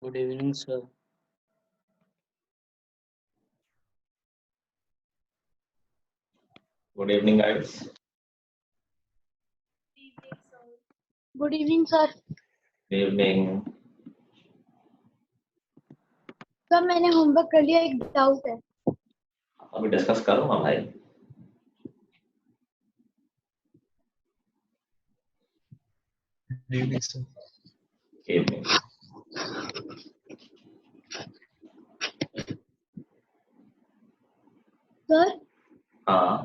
Good evening, sir. Good evening, guys. Good evening, sir. Good evening. Sir मैंने homework कर लिया, एक doubt है। अभी डिस्कस करूंगा भाई। Good evening, sir. Evening. Sir हाँ।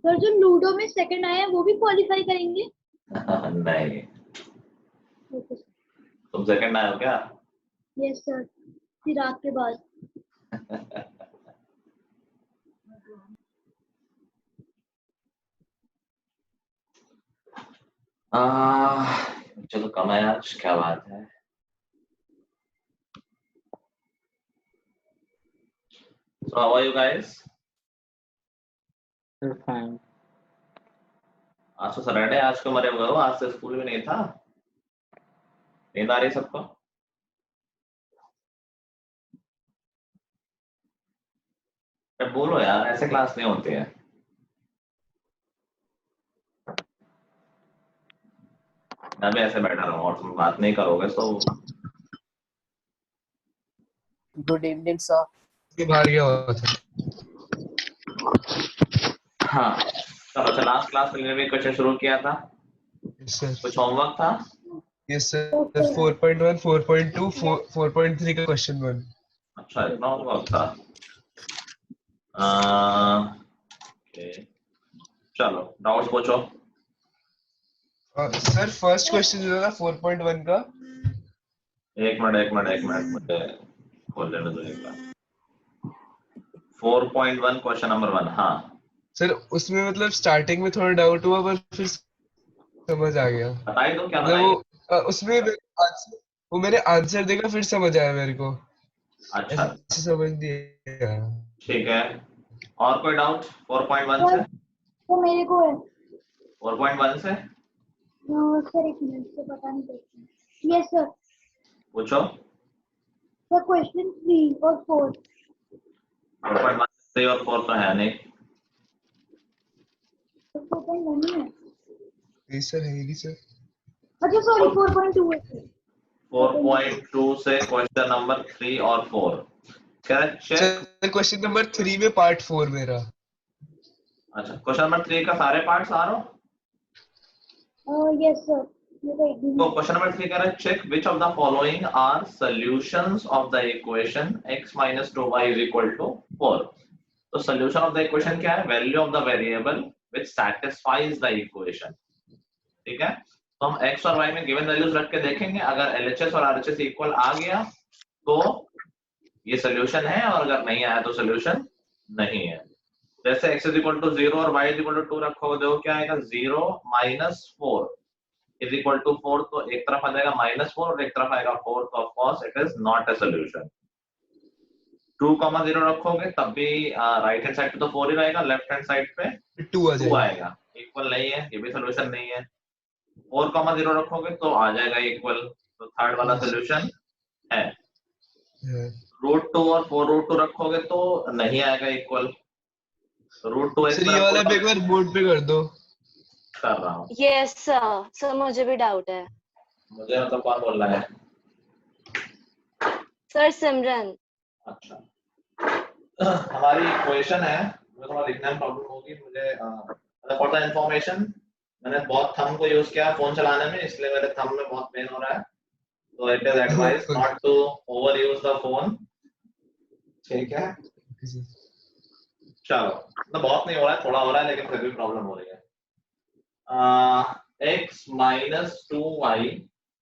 सर जो लूडो में सेकंड आया है वो भी क्वालिफाई करेंगे? नहीं, तुम सेकंड आए हो क्या? यस सर, फिराक के बाद। चलो कम है आज, क्या बात है। So how are you guys? Sir, fine. आज तो सैटरडे, आज क्यों मरे हुए हो? आज से स्कूल भी नहीं था। नींद आ रही है सबको? बोलो यार, ऐसे क्लास नहीं होती है। मैं भी ऐसे बैठा रहूंगा और तुम बात नहीं करोगे तो। Good evening sir. ये बाहर गया हुआ था। हाँ चलो, अच्छा लास्ट क्लास में भी क्वेश्चन शुरू किया था। Yes, sir. कुछ होमवर्क था? Yes, sir. 4.1, 4.2, 4.3 का क्वेश्चन 1। अच्छा, इतना होमवर्क था। ओके, चलो डाउट्स पूछो। सर फर्स्ट क्वेश्चन जो था 4.1 का। एक मिनट मुझे खोल लेने दो एक बार। 4.1 क्वेश्चन नंबर 1। हाँ सर उसमें मतलब स्टार्टिंग में थोड़ा डाउट हुआ पर फिर समझ आ गया। बताइए तो, क्या मतलब बताइए? उसमें वो मेरे आंसर देगा फिर समझ आया मेरे को। अच्छा ऐसे समझ नहीं आया। ठीक है, और कोई डाउट 4.1 से? तो मेरे को है 4.1 से सर, एक मिनट से पता नहीं कैसे। Yes sir. पूछो। सर क्वेश्चन 3 और 4। 4.1 3 और 4 तो है नहीं। 4.1 ही है। जी सर, है ही सर। अच्छा सॉरी, 4.2 है सर। 4.2 से क्वेश्चन नंबर 3 और 4 क्या चेक? सर क्वेश्चन नंबर 3 में पार्ट 4 मेरा। अच्छा, क्वेश्चन नंबर 3 का सारे पार्ट्स आ रहा हो? यस सर, मेरे को एक दिन तो क्वेश्चन नंबर 3 कह रहा है check which of the following are solutions of the equation x minus 2y is equal to 4। तो सॉल्यूशन ऑफ द इक्वेशन क्या है? Value of the variable which satisfies the equation. ठीक है, तो हम x और y में गिवन वैल्यूज रख के देखेंगे। अगर LHS और RHS इक्वल आ गया तो ये सॉल्यूशन है, और अगर नहीं आया तो सॉल्यूशन नहीं है। जैसे x is equal to 0 और y is equal to 2 रखोगे, देखो क्या आएगा, 0 minus 4 is equal to 4। तो एक तरफ आ जाएगा -4 और एक तरफ आएगा 4, तो of course it is not a solution. 2,0 रखोगे तब भी राइट हैंड साइड पे तो 4 ही रहेगा, लेफ्ट हैंड साइड पे 2 आएगा। इक्वल नहीं है, ये भी सॉल्यूशन नहीं है। 4,0 रखोगे तो आ जाएगा इक्वल, तो थर्ड वाला सॉल्यूशन है। √2 और 4√2 रखोगे तो नहीं आएगा इक्वल। √2 सर ये वाला भी एक बार बोर्ड पे कर दो। कर रहा हूँ। यस सर, मुझे भी डाउट है। मुझे मतलब कौन बोल रहा है? सर सिमरन। अच्छा, हमारी इक्वेशन है, मुझे थोड़ा लिखने में प्रॉब्लम होगी। मुझे फॉर द इंफॉर्मेशन, मैंने बहुत थंब को यूज किया फोन चलाने में, इसलिए मेरे थंब में बहुत पेन हो रहा है। तो it is advise not to over use the phone. ठीक है, चलो, तो बहुत नहीं हो रहा है, थोड़ा हो रहा है, लेकिन फिर भी प्रॉब्लम हो रही है। x minus 2y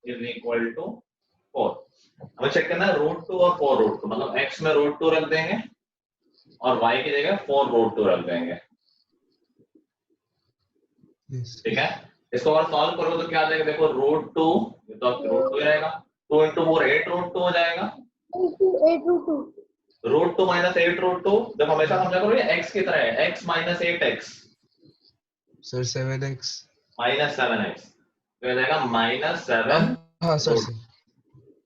is equal to 4। हमें चेक करना है √2 और 4√2, मतलब x में √2 रख देंगे और y की जगह 4√2 रख देंगे। ठीक है, इसको अगर सॉल्व करो तो क्या आ जाएगा, देखो √2, ये तो √2 ही रहेगा। 2 into 4 8√2 हो जाएगा। 8√2 √2 minus 8√2, जब हमेशा समझा करो ये x की तरह है, x minus 8x sir 7x minus 7x, तो ये जाएगा -7। हाँ सर।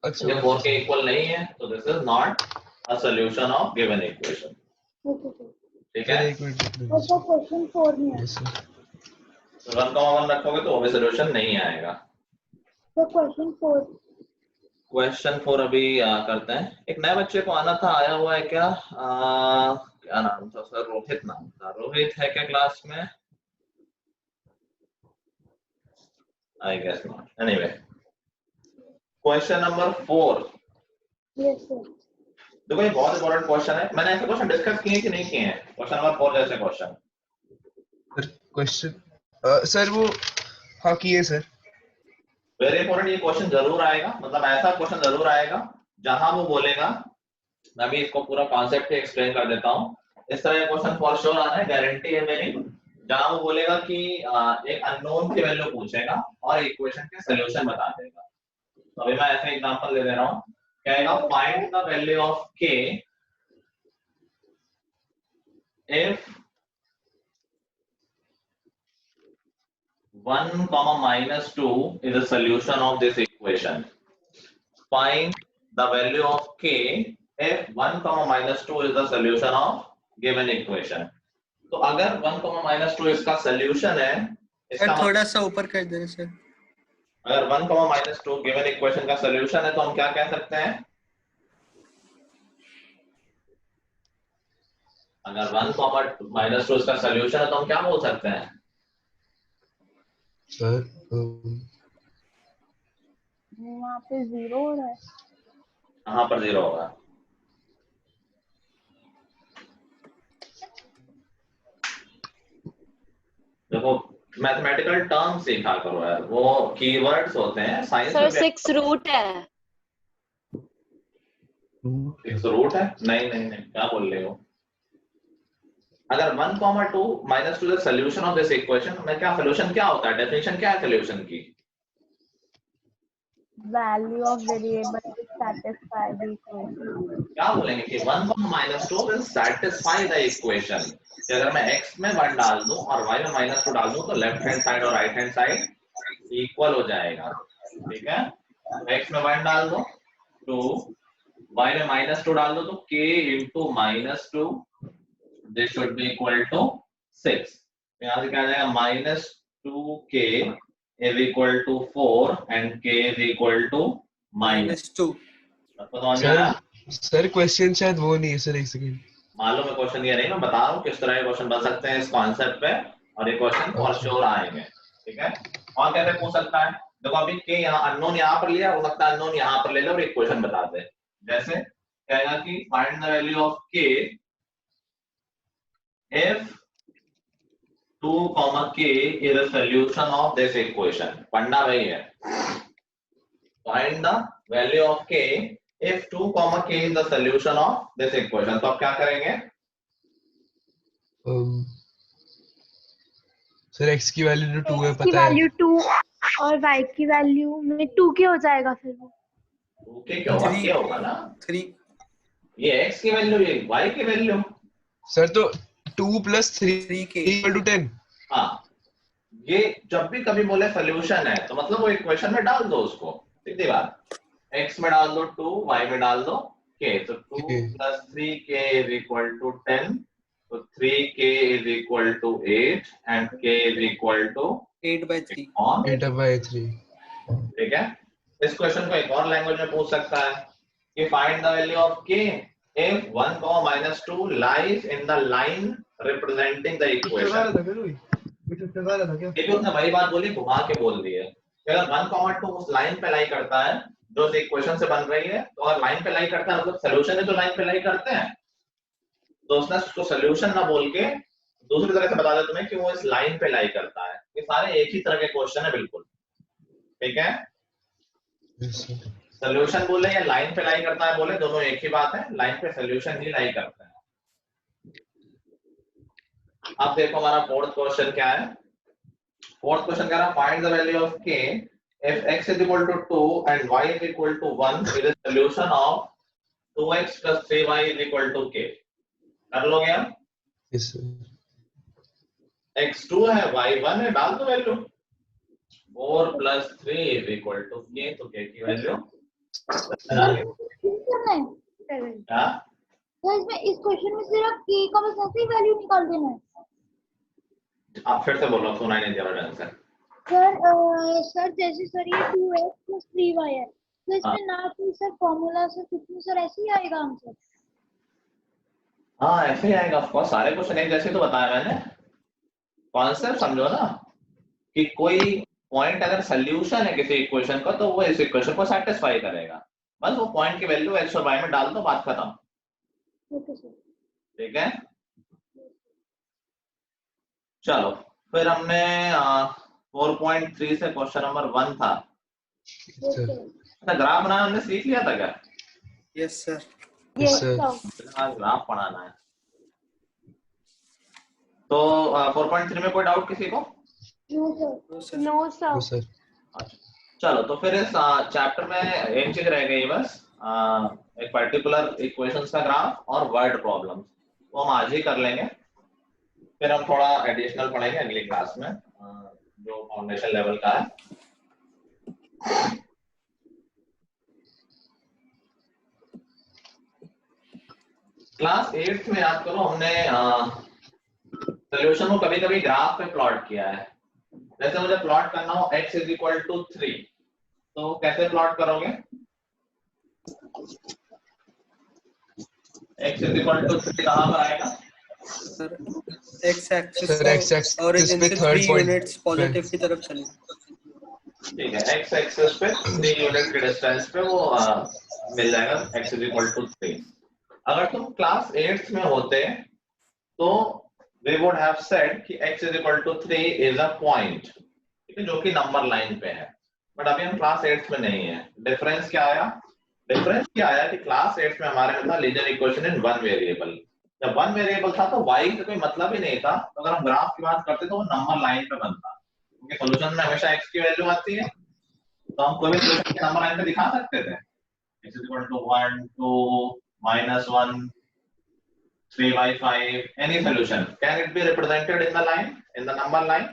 अच्छा ये 4 के इक्वल नहीं है, तो this is not a solution of given equation. Okay sir. ठीक सर है, एक मिनट और सर क्वेश्चन 4 में है। Yes sir. तो 1,1 रखोगे तो वो भी सॉल्यूशन नहीं आएगा। सर क्वेश्चन 4 क्वेश्चन 4 अभी करते हैं। एक नए बच्चे को आना था, आया हुआ है क्या? क्या नाम था सर? रोहित नाम था। रोहित है क्या क्लास में? I guess not. Anyway, question number 4। Yes sir. देखो ये बहुत इंपॉर्टेंट क्वेश्चन है। मैंने ऐसे क्वेश्चन डिस्कस किए कि नहीं किए हैं? क्वेश्चन नंबर 4 जैसे क्वेश्चन सर क्वेश्चन सर वो हाँ किए सर। Very important. ये क्वेश्चन जरूर आएगा, मतलब ऐसा क्वेश्चन जरूर आएगा जहां वो बोलेगा, मैं भी इसको पूरा कॉन्सेप्ट एक्सप्लेन कर देता हूँ। इस तरह का क्वेश्चन फॉर श्योर आना है, गारंटी है मेरी। जहां वो बोलेगा कि एक अननोन की वैल्यू पूछेगा और इक्वेशन के सॉल्यूशन बता देगा। तो अभी मैं ऐसे एग्जांपल दे दे रहा हूँ। कहेगा find the value of k if 1 comma minus 2 is a solution of this equation. Find the value of k if 1 comma minus 2 is the solution of given equation. तो अगर 1 comma minus 2 इसका solution है, इसका sir थोड़ा सा ऊपर कर दे sir. अगर 1 comma minus 2 given equation का solution है तो हम क्या कह सकते हैं? अगर 1 comma minus 2 इसका solution है तो हम क्या बोल सकते हैं? सर वहाँ पे 0 हो रहा है। कहाँ पर 0 होगा? देखो मैथमेटिकल टर्म सीखा करो यार, वो कीवर्ड्स होते हैं साइंस सर में। 6 रूट है। 6 रूट है? नहीं नहीं नहीं, क्या बोल रहे हो? अगर 1 comma 2 minus 2 is the solution of this equation, में क्या solution क्या होता है? डेफिनेशन क्या है solution की? Value of variable satisfy the equation। क्या बोलेंगे कि 1 comma minus 2 will satisfy the equation। कि अगर मैं x में 1 डाल दूं और y में -2 डाल दूं तो लेफ्ट हैंड साइड और राइट हैंड साइड इक्वल हो जाएगा। ठीक है, x में 1 डाल दो 2, y में -2 डाल दो तो k into -2 this should be equal to 6। यहाँ से क्या आ जाएगा? -2k is equal to 4 and k is equal to -2। आपको समझ में आया? सर क्वेश्चन शायद वो नहीं है सर, एक सेकंड। मालूम है क्वेश्चन ये नहीं, मैं बता रहा हूँ किस तरह के क्वेश्चन बन सकते हैं इस कॉन्सेप्ट पे, और ये क्वेश्चन फॉर श्योर आएंगे। ठीक है, और कैसे पूछ सकता है? देखो अभी के यहाँ अननोन यहाँ पर लिया, हो सकता है अननोन यहाँ पर ले लो और एक क्वेश्चन बता दे। जैसे कहेगा कि फाइंड द वैल्यू ऑफ के if 2 comma k is a solution of this equation। पढ़ना वही है, find the value of k if 2 comma k is the solution of this equation। तो आप क्या करेंगे? सर x की वैल्यू तो 2 है x की पता है। वैल्यू 2 और y की वैल्यू में 2 के हो जाएगा फिर वो। 2k क्या होगा? क्या होगा ना? 3 ये x की वैल्यू, ये y की वैल्यू। सर तो 2 + 3 3k = 10। हाँ, ये जब भी कभी बोले सोल्यूशन है तो मतलब वो इक्वेशन में डाल दो उसको। सीधी बात, x में डाल दो 2, y में डाल दो k। तो 2 + 3k is equal to 10। तो 3k is equal to 8 and k is equal to 8/3। 8/3। ठीक है, इस क्वेश्चन को एक और लैंग्वेज में पूछ सकता है कि find the value of k if 1 -2 lies in the line representing the equation। ये भी उसने वही बात बोली, घुमा के बोल दी है। अगर 1 उस लाइन पे लाई करता है जो इस इक्वेशन से बन रही है, तो अगर लाइन पे लाई करता है मतलब सॉल्यूशन है जो लाइन पे लाई करते हैं, तो उसने उसको सॉल्यूशन ना बोल के दूसरी तरह से बता दिया तुम्हें कि वो इस लाइन पे लाई करता है। ये सारे एक ही तरह के क्वेश्चन है बिल्कुल। ठीक है, सॉल्यूशन बोले या लाइन पे लाई करता है बोले, दोनों एक ही बात है। लाइन पे सॉल्यूशन ही लाई करता है। अब देखो हमारा फोर्थ क्वेश्चन क्या है। फोर्थ क्वेश्चन कह रहा है find the value of k if x is equal to 2 and y is equal to 1 is the solution of 2x plus 3y is equal to k। कर लोगे हम? Yes sir. x 2 है y 1 है, डाल दो value. 4 + 3 is equal to k। तो k की value करना है क्या? तो इसमें इस क्वेश्चन में सिर्फ k का बस ऐसे ही वैल्यू निकाल देना है। आप फिर से बोलो, सुनाई नहीं दे रहा आंसर। सर जैसे सर ये 2x plus 3y है तो इसमें ना कोई सर फॉर्मूला से कुछ नहीं सर, ऐसे ही आएगा आंसर। हाँ ऐसे ही आएगा ऑफ कोर्स, सारे क्वेश्चन एक जैसे तो बताया मैंने। कॉन्सेप्ट समझो ना कि कोई पॉइंट अगर सोल्यूशन है किसी इक्वेशन का तो वो इस इक्वेशन को सेटिस्फाई करेगा, बस वो पॉइंट की वैल्यू x और y में डाल दो, बात खत्म। Okay sir. ठीक है, चलो फिर हमने 4.3 से क्वेश्चन नंबर 1 था। ग्राफ बनाना हमने सीख लिया था क्या? Yes sir. Yes, sir. sir. आज ग्राफ पढ़ाना है। तो 4.3 में कोई डाउट किसी को? No sir. No sir. No, sir. तो सर अच्छा, चलो तो फिर इस चैप्टर में एक चीज रह गई बस, एक पर्टिकुलर इक्वेशंस का ग्राफ और वर्ड प्रॉब्लम्स, वो हम आज ही कर लेंगे। फिर हम थोड़ा एडिशनल पढ़ेंगे अगली क्लास में, जो फाउंडेशन लेवल का है। क्लास 8 में याद करो हमने सोल्यूशन को कभी कभी ग्राफ पे प्लॉट किया है। जैसे मुझे प्लॉट करना हो x इज इक्वल टू 3, तो कैसे प्लॉट करोगे? x इज इक्वल टू 3 कहां पर आएगा? Sir x axis sir x को एक्सिस ओरिजिन पे से थर्ड 3 पॉइंट यूनिट्स पॉजिटिव की तरफ चले। ठीक है, x एक्सिस पे 3 यूनिट के डिस्टेंस पे वो मिल जाएगा x इज इक्वल टू 3। अगर तुम क्लास 8th में होते तो we would have said कि x is equal to 3 is a point, ठीक है, जो कि नंबर लाइन पे है। बट अभी हम क्लास 8th में नहीं है। डिफरेंस क्या आया? डिफरेंस क्या आया कि क्लास 8 में हमारे में था linear equation in one variable. जब वन वेरिएबल था तो y का कोई मतलब ही नहीं था, तो अगर हम ग्राफ की बात करते तो वो नंबर लाइन पे बनता, क्योंकि सॉल्यूशन में हमेशा x की वैल्यू आती है, तो हम कोई भी सॉल्यूशन नंबर लाइन पे दिखा सकते थे। x is equal to 1 2 -1 3 by 5, any solution can it be represented in the line, in the number line?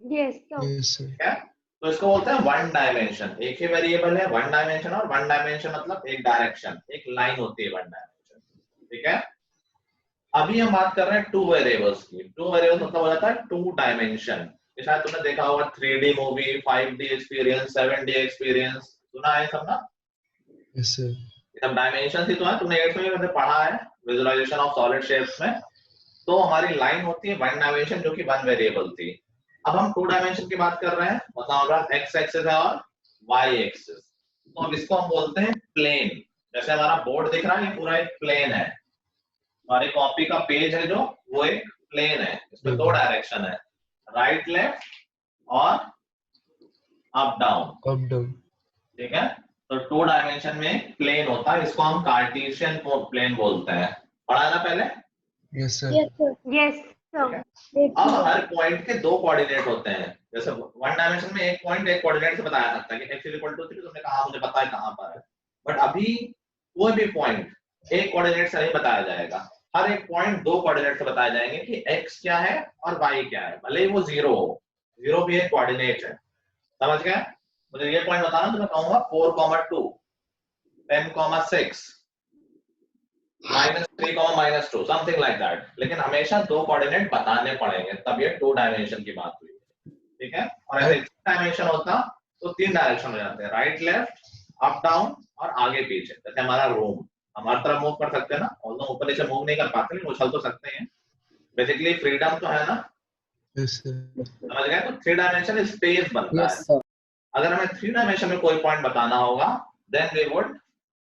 Yes, sir. Yes sir क्या? तो इसको बोलते हैं वन डायमेंशन। एक ही वेरिएबल है, वन डायमेंशन, और वन डायमेंशन मतलब एक डायरेक्शन, एक लाइन होती है वन डायमेंशन। ठीक है, अभी हम बात कर रहे हैं टू वेरिएबल्स की। टू वेरिएबल्स मतलब हो जाता है टू डायमेंशन। शायद तुमने देखा होगा 3D movie, 5D experience, 7D experience, सुना है सब ना? यस सर सब डायमेंशन ही तो है, तुमने 8th में वैसे पढ़ा है विजुअलाइजेशन ऑफ सॉलिड शेप्स में। तो हमारी लाइन होती है वन डायमेंशन, जो कि वन वेरिएबल थी। अब हम टू डायमेंशन की बात कर रहे हैं, मतलब हमारा x एक्सिस है और y एक्सिस, तो अब इसको हम बोलते हैं प्लेन। जैसे हमारा बोर्ड दिख रहा है, ये पूरा एक प्लेन है। हमारी कॉपी का पेज है जो, वो एक प्लेन है। इसमें दो डायरेक्शन है, राइट लेफ्ट और अप डाउन। ठीक है, तो टू डायमेंशन में प्लेन होता है, इसको हम कार्टेशियन प्लेन बोलते हैं। पढ़ा ना पहले? Yes sir yes sir. Yes, sir. अब हर पॉइंट के दो कोऑर्डिनेट होते हैं। जैसे वन डायमेंशन में एक पॉइंट एक कोऑर्डिनेट से बताया सकता है कि x इक्वल टू 3, तुमने कहा मुझे पता है कहां पर है। बट अभी कोई भी पॉइंट एक कोऑर्डिनेट से नहीं बताया जाएगा, हर एक पॉइंट दो कोऑर्डिनेट से बताए जाएंगे कि x क्या है और y क्या है, भले ही वो जीरो हो। जीरो भी एक कोऑर्डिनेट है, समझ गए? मुझे ये पॉइंट बताना तो मैं कहूंगा 4,2, 10,6, -3, -2, समथिंग लाइक दैट। लेकिन हमेशा दो कोऑर्डिनेट बताने पड़ेंगे, तब ये टू डायमेंशन की बात हुई। ठीक है, और ऐसे डायमेंशन होता तो तीन डायरेक्शन हो जाते हैं, राइट लेफ्ट, अप डाउन और आगे पीछे। जैसे हमारा रूम, हम हर तरफ मूव कर सकते हैं ना, ऑल्दो ऊपर नीचे मूव नहीं कर पाते, लेकिन उछल तो सकते हैं। बेसिकली फ्रीडम तो है ना, यस सर समझ गए? तो थ्री डायमेंशन स्पेस बनता है। Yes sir. अगर हमें थ्री डायमेंशन में कोई पॉइंट बताना होगा, then we would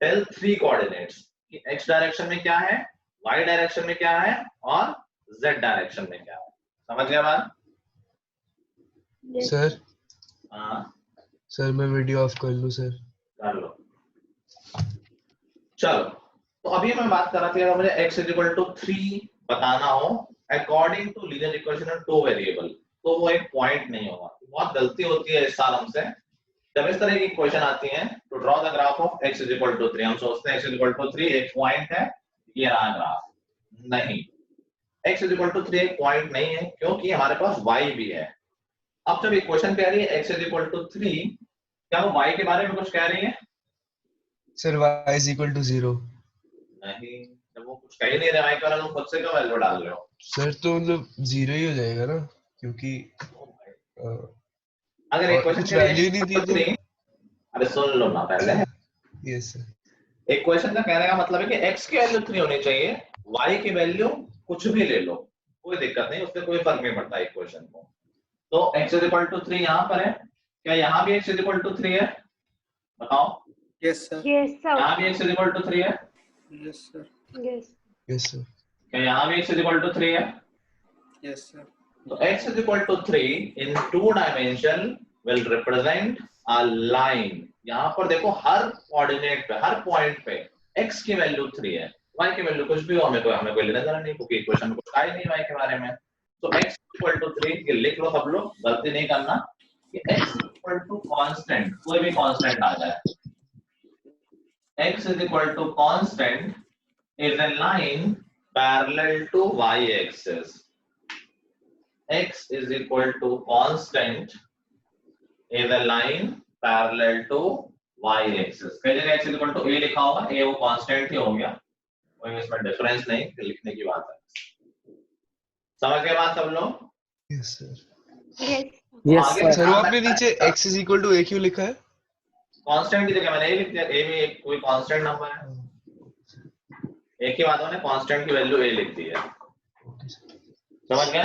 tell three coordinates कि x डायरेक्शन में क्या है, y डायरेक्शन में क्या है और z डायरेक्शन में क्या है। समझ गए बात? सर हाँ, सर मैं वीडियो ऑफ कर लूं सर? कर लो। चलो, तो अभी मैं बात कर रहा था, अगर मुझे x इज इक्वल टू 3 बताना हो according to linear equation of two variable, तो वो एक पॉइंट नहीं होगा। बहुत गलती होती है इस साल हमसे, जब इस तरह की क्वेश्चन आती हैं to draw the graph of x is equal to 3, हम सोचते हैं x इज इक्वल टू 3 एक पॉइंट है, ये रहा ग्राफ। नहीं, x इज इक्वल टू 3 एक पॉइंट नहीं है, क्योंकि हमारे पास y भी है। अब जब इक्वेशन कह रही है x इज इक्वल टू 3, क्या वो y के बारे में कुछ कह रही है? Sir y is equal to 0. नहीं, जब वो कुछ कह ही नहीं रहा है कर, तुम खुद से क्यों वैल्यू डाल रहे हो? सर तो मतलब 0 ही हो जाएगा ना, क्योंकि अगर और इक्वेशन कुछ के लिए वैल्यू ही नहीं दी तो अरे सुन लो ना पहले, यस सर. इक्वेशन का कहने का मतलब है कि x की वैल्यू 3 होनी चाहिए, y की वैल्यू कुछ भी ले लो, कोई दिक्कत नहीं, उससे कोई फर्क नहीं पड़ता इक्वेशन को. तो x is equal to 3 यहाँ पर है, क्या यहाँ भी x is equal to 3 है? बताओ. Yes, sir. Yes, sir. यहाँ भी x is equal to 3 है? Yes, sir. Yes. Yes sir. क्या यहाँ भी x is equal to 3 है? Yes, sir. तो x is equal to 3 in 2 dimension will represent a line. यहाँ पर देखो हर कोऑर्डिनेट पे, हर पॉइंट पे x की वैल्यू 3 है, y की वैल्यू कुछ भी हो, हमें कोई लेना देना नहीं, क्योंकि इक्वेशन कुछ है ही नहीं y के बारे में. तो x इक्वल टू 3 ये लिख लो सब लोग, गलती नहीं करना कि x इक्वल टू कांस्टेंट, कोई भी कांस्टेंट आ जाए, x is equal to constant is a line parallel to y axis. x is equal to constant is a line parallel to y axis. कई जगह x is equal to a लिखा होगा, a वो constant ही हो गया, कोई इसमें difference नहीं, लिखने की बात है. समझ गए बात सब लोग? Yes sir. Yes. Yes, आगे sir. सर वो आपने नीचे x is equal to a क्यों लिखा है? कांस्टेंट की जगह मैंने a लिख दिया, a भी एक कोई कांस्टेंट नंबर है, एक ही बात मैंने कांस्टेंट की वैल्यू a लिख दी है. समझ गए?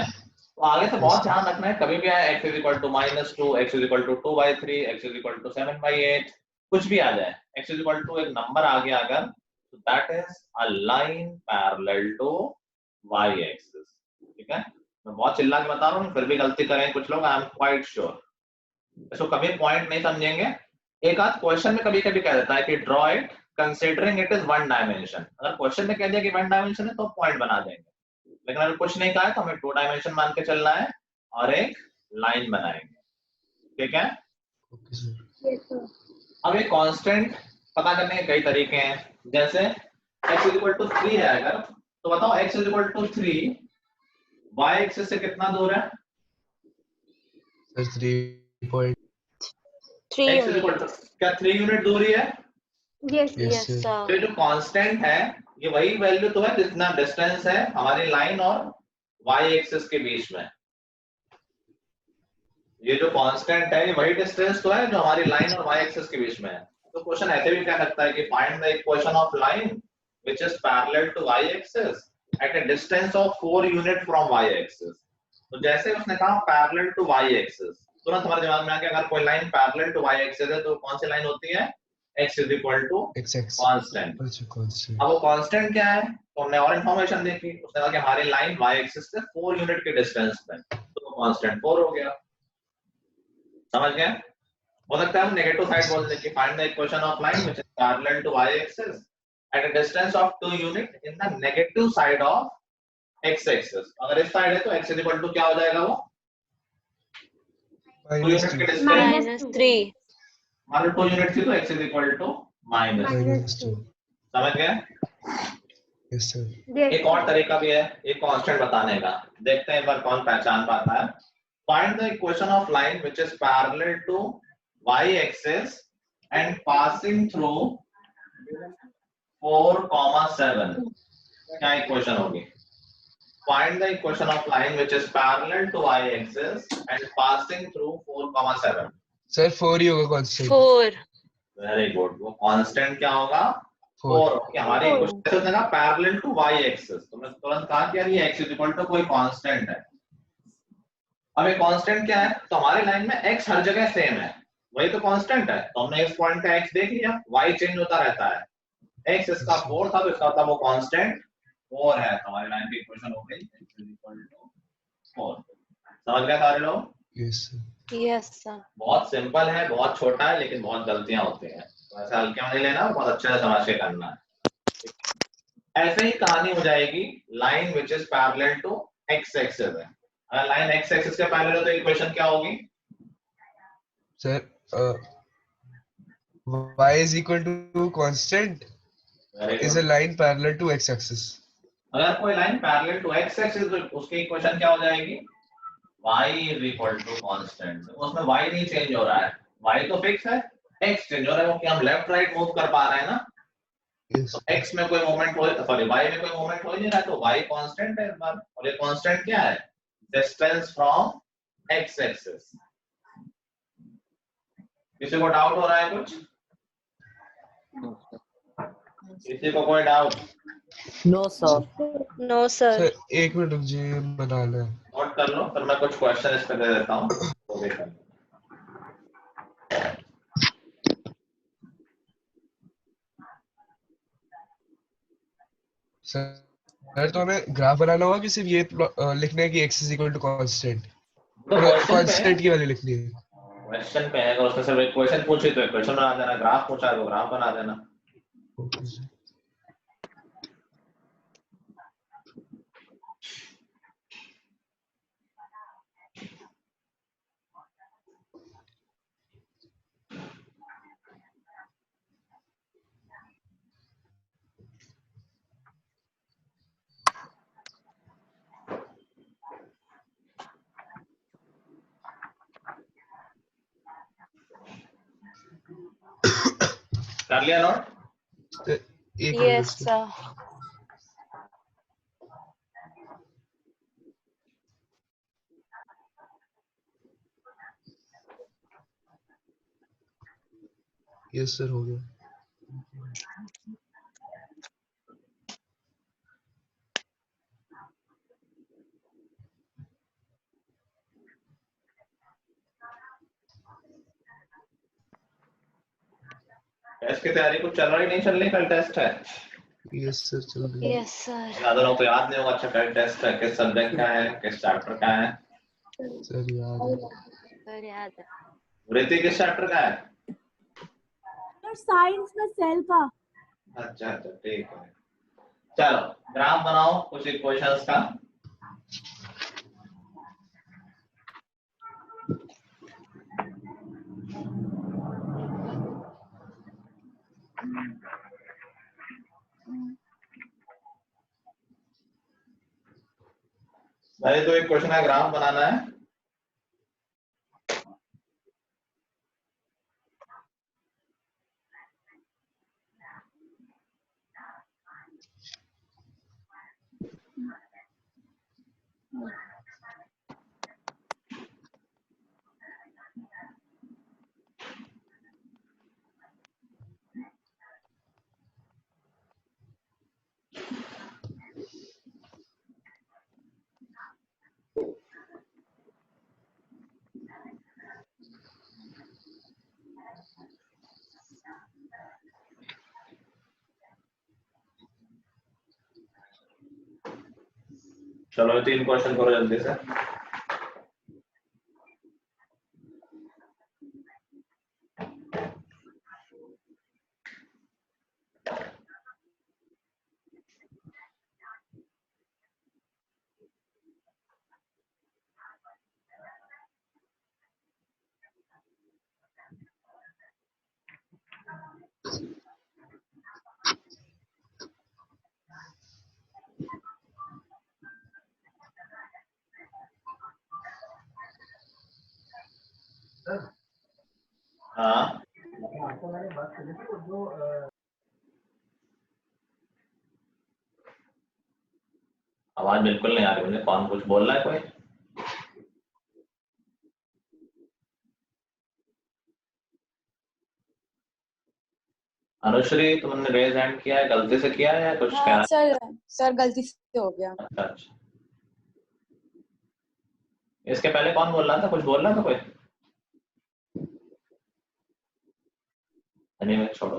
तो आगे से बहुत ध्यान रखना है, कभी भी आए x is equal to -2, x is equal to 2/3, x is equal to 7/8, कुछ भी आ जाए, x is equal to एक नंबर आ गया अगर, तो that is a line parallel to y axis. ठीक है, मैं बहुत चिल्ला के बता रहा हूँ, फिर भी गलती करें कुछ लोग, आई एम क्वाइट श्योर. इसको कभी पॉइंट नहीं समझेंगे, एक आध क्वेश्चन में कभी कभी कह देता है कि draw it considering it is one dimension. अगर क्वेश्चन में कह दिया कि वन डायमेंशन है तो पॉइंट बना देंगे, लेकिन अगर कुछ नहीं कहा है तो हमें 2 डायमेंशन मान के चलना है और एक लाइन बनाएंगे. ठीक है, ओके सर. Yes, sir. अब एक कांस्टेंट पता करने के कई तरीके हैं, जैसे x इक्वल टू 3 है अगर, तो बताओ x equal to 3 y axis से कितना दूर है? सर 3 x इक्वल टू क्या 3 यूनिट दूरी है? Yes. Yes, sir. तो ये जो कांस्टेंट है ये वही वैल्यू तो है जितना डिस्टेंस है हमारी लाइन और y एक्सिस के बीच में. ये जो कांस्टेंट है ये वही डिस्टेंस तो है जो हमारी लाइन और y एक्सिस के बीच में है. तो क्वेश्चन ऐसे भी कह सकता है कि find the equation of line which is parallel to y axis at a distance of 4 unit from y axis. तो जैसे उसने कहा पैरेलल टू y एक्सिस, तुरंत हमारे दिमाग में आ गया अगर कोई line parallel to y axis है तो कौन सी लाइन होती है? x is equal to x constant. अच्छा कांस्टेंट. अब वो कांस्टेंट क्या है तो हमने और इंफॉर्मेशन देखी, उसने कहा कि हमारी लाइन y एक्सिस से 4 यूनिट के डिस्टेंस पे, तो कांस्टेंट 4 हो गया. समझ गए? हो सकता है हम नेगेटिव साइड बोल दें कि find the equation of line which is parallel to y axis at a distance of 2 unit in the negative side of x axis. अगर इस साइड है तो x इज इक्वल टू क्या हो जाएगा? वो 2 यूनिट के डिस्टेंस -3. मान लो 2 यूनिट थी तो x इज इक्वल टू -2. समझ गए? Yes sir. Yes. एक और तरीका भी है एक कांस्टेंट बताने का, देखते हैं एक बार कौन पहचान पाता है. Find the equation of line which is parallel to y axis and passing through 4,7. क्या इक्वेशन होगी? Find the equation of line which is parallel to y axis and passing through 4,7. Sir 4 ही होगा कांस्टेंट. 4. Very good. वो constant क्या होगा? 4. कि हमारी equation है पैरेलल टू y एक्सिस, तो मैं तुरंत कहा कि यार ये x इज इक्वल टू कोई कांस्टेंट है. अब ये कांस्टेंट क्या है? तो हमारी लाइन में x हर जगह सेम है, वही तो कांस्टेंट है. तो हमने इस पॉइंट पे x देख लिया, y चेंज होता रहता है. x इसका 4 था तो इसका मतलब वो कांस्टेंट 4 है, तो हमारी लाइन की इक्वेशन हो गई x इज इक्वल टू 4. समझ गए सारे लोग? Yes sir. Yes, sir. बहुत सिंपल है, बहुत छोटा है, लेकिन बहुत गलतियां होती हैं, तो ऐसा हल्के में नहीं लेना, बहुत अच्छे से समझ के करना है. ऐसे ही कहानी हो जाएगी line which is parallel to x axis है. अगर लाइन x एक्सिस के पैरेलल है तो इक्वेशन क्या होगी? Sir y is equal to constant is a line parallel to x axis. अगर कोई line parallel to x axis तो उसकी इक्वेशन क्या हो जाएगी? y is equal to constant. उसमें y नहीं चेंज हो रहा है, y तो फिक्स है, x चेंज हो रहा है क्योंकि हम लेफ्ट राइट मूव कर पा रहे हैं ना, yes, तो x में कोई मूवमेंट हो, सॉरी y में कोई मूवमेंट हो ही नहीं रहा, तो y कांस्टेंट है इस बार, और ये कांस्टेंट क्या है, डिस्टेंस फ्रॉम x एक्सिस। किसी को डाउट हो रहा है कुछ? किसी को कोई doubt? No, sir. No, sir. Sir 1 minute रुक जाइए, बना लें। नोट कर लो, फिर मैं कुछ क्वेश्चन इस पे दे देता हूँ, वो भी कर लो। सर तो हमें ग्राफ बनाना होगा कि सिर्फ ये लिखना है कि x is equal to constant, तो क्वेश्चन पे कांस्टेंट की वाली लिखनी है। क्वेश्चन पे है, अगर उसने सिर्फ एक क्वेश्चन पूछी तो एक क्वेश्चन बना देना, ग्राफ पूछा है तो ग्राफ बना देना। Okay, sir. कर लिया note? Sir, 1 Yes, minute sir. Yes sir, हो गया। टेस्ट की तैयारी कुछ चल रही नहीं चल रही? कल टेस्ट है। यस सर, चल रही है। Yes, sir. ज्यादा लोगों को याद नहीं होगा, अच्छा कल टेस्ट है, किस सब्जेक्ट का है, किस चैप्टर का है? सर याद है। सर याद है। वृत्ति किस चैप्टर का है? साइंस में सेल का। अच्छा अच्छा ठीक है, चलो ग्राफ बनाओ कुछ इक्वेशंस का। पहले तो एक क्वेश्चन का ग्राफ बनाना है। चलो 3 क्वेश्चन करो जल्दी से। हाँ आवाज बिल्कुल नहीं आ रही मुझे, कौन कुछ बोल रहा है कोई? अनुश्री तुमने रेज हैंड किया है, गलती से किया है या कुछ हाँ कहना? सर गलती से हो गया। अच्छा अच्छा, इसके पहले कौन बोल रहा था, कुछ बोल रहा था कोई? नहीं छोड़ो।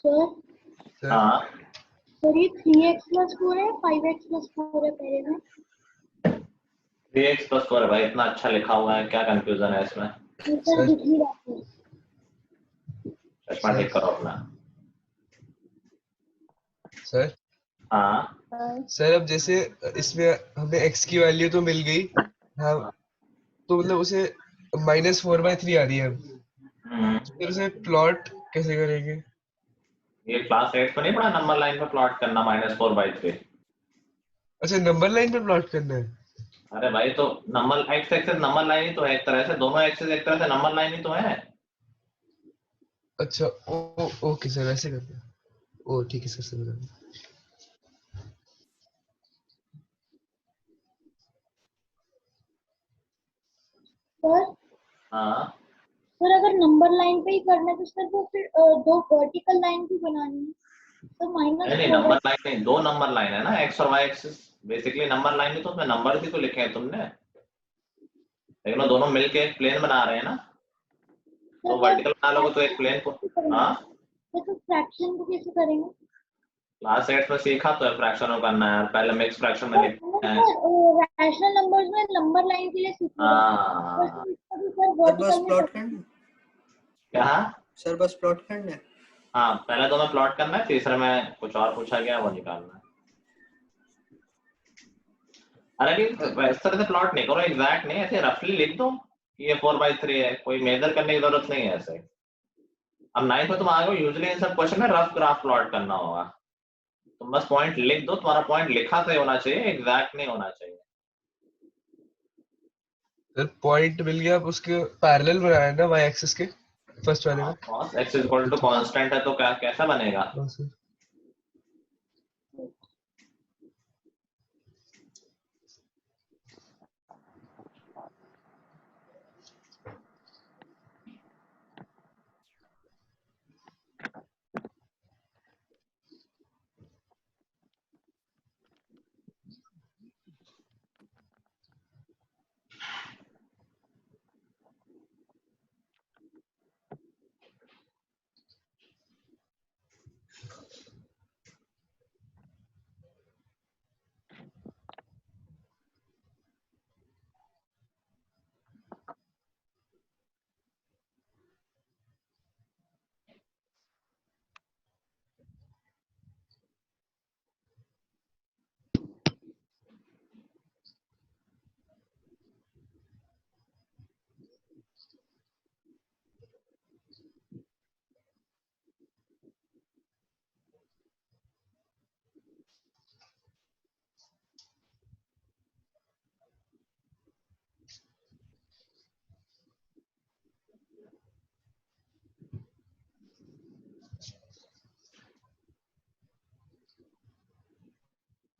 सर हाँ सर ये 3x+4 है, 5x+4 है पहले में। 3x+4 है भाई, इतना अच्छा लिखा हुआ है, क्या कंफ्यूजन है इसमें? सर दिख नहीं रहा है। चश्मा ठीक करो अपना। सर हाँ सर अब जैसे इसमें हमें x की वैल्यू तो मिल गई, हाँ, तो मतलब उसे -4/3 आ रही है अब, फिर उसे प्लॉट कैसे करेंगे? ये क्लास 8 में नहीं पढ़ा नंबर लाइन पे प्लॉट करना -4/3? अच्छा, नंबर लाइन पे प्लॉट करना है। अरे भाई तो number X axis number line ही तो है, एक तरह से दोनों एक्सिस एक तरह से नंबर लाइन ही तो है। अच्छा, ओके सर, ऐसे करते हैं। ओ ठीक है सर, समझ आ गया। सर हाँ सर अगर नंबर लाइन पे ही करना है तो सर वो फिर दो वर्टिकल लाइन भी बनानी है तो नहीं नहीं, नंबर लाइन नहीं, दो नंबर लाइन है ना, एक्स और y axis. Basically number line भी तो उसमें नंबर भी तो लिखे हैं तुमने, लेकिन वो दोनों मिलके एक प्लेन बना रहे हैं ना, तो वर्टिकल बना लोगे तो एक प्लेन को। हाँ तो फ्रैक्शन को कैसे करेंगे? क्लास 8 में सीखा तो है फ्रैक्शनों करना है, पहले मिक्स फ्रैक्शन में लिखते हैं। रैशनल नंबर्स में नंबर लाइन के लिए सीखना है हाँ सर सर बस वर्टिकल में प्लॉट करना है। क्या? सर बस प्लॉट करना है। हाँ पहले दो में प्लॉट करना है, तीसरे में कुछ और पूछा गया वो निकालना है। अरे नहीं इस तरह से प्लॉट नहीं करो, एग्जैक्ट नहीं, ऐसे रफली लिख दो कि ये 4/3 है, कोई मेजर करने की जरूरत नहीं है ऐसे। अब 9th में तुम आ गए, यूजुअली इन सब क्वेश्चन में रफ ग्राफ प्लॉट करना होगा, तुम बस पॉइंट लिख दो, तुम्हारा पॉइंट लिखा सही होना चाहिए, एग्जैक्ट नहीं होना चाहिए। सर पॉइंट मिल गया, अब उसके पैरेलल बनाया है ना y एक्सिस के फर्स्ट वाले में। cos x equal to constant है तो क्या कैसा बनेगा? हाँ सर।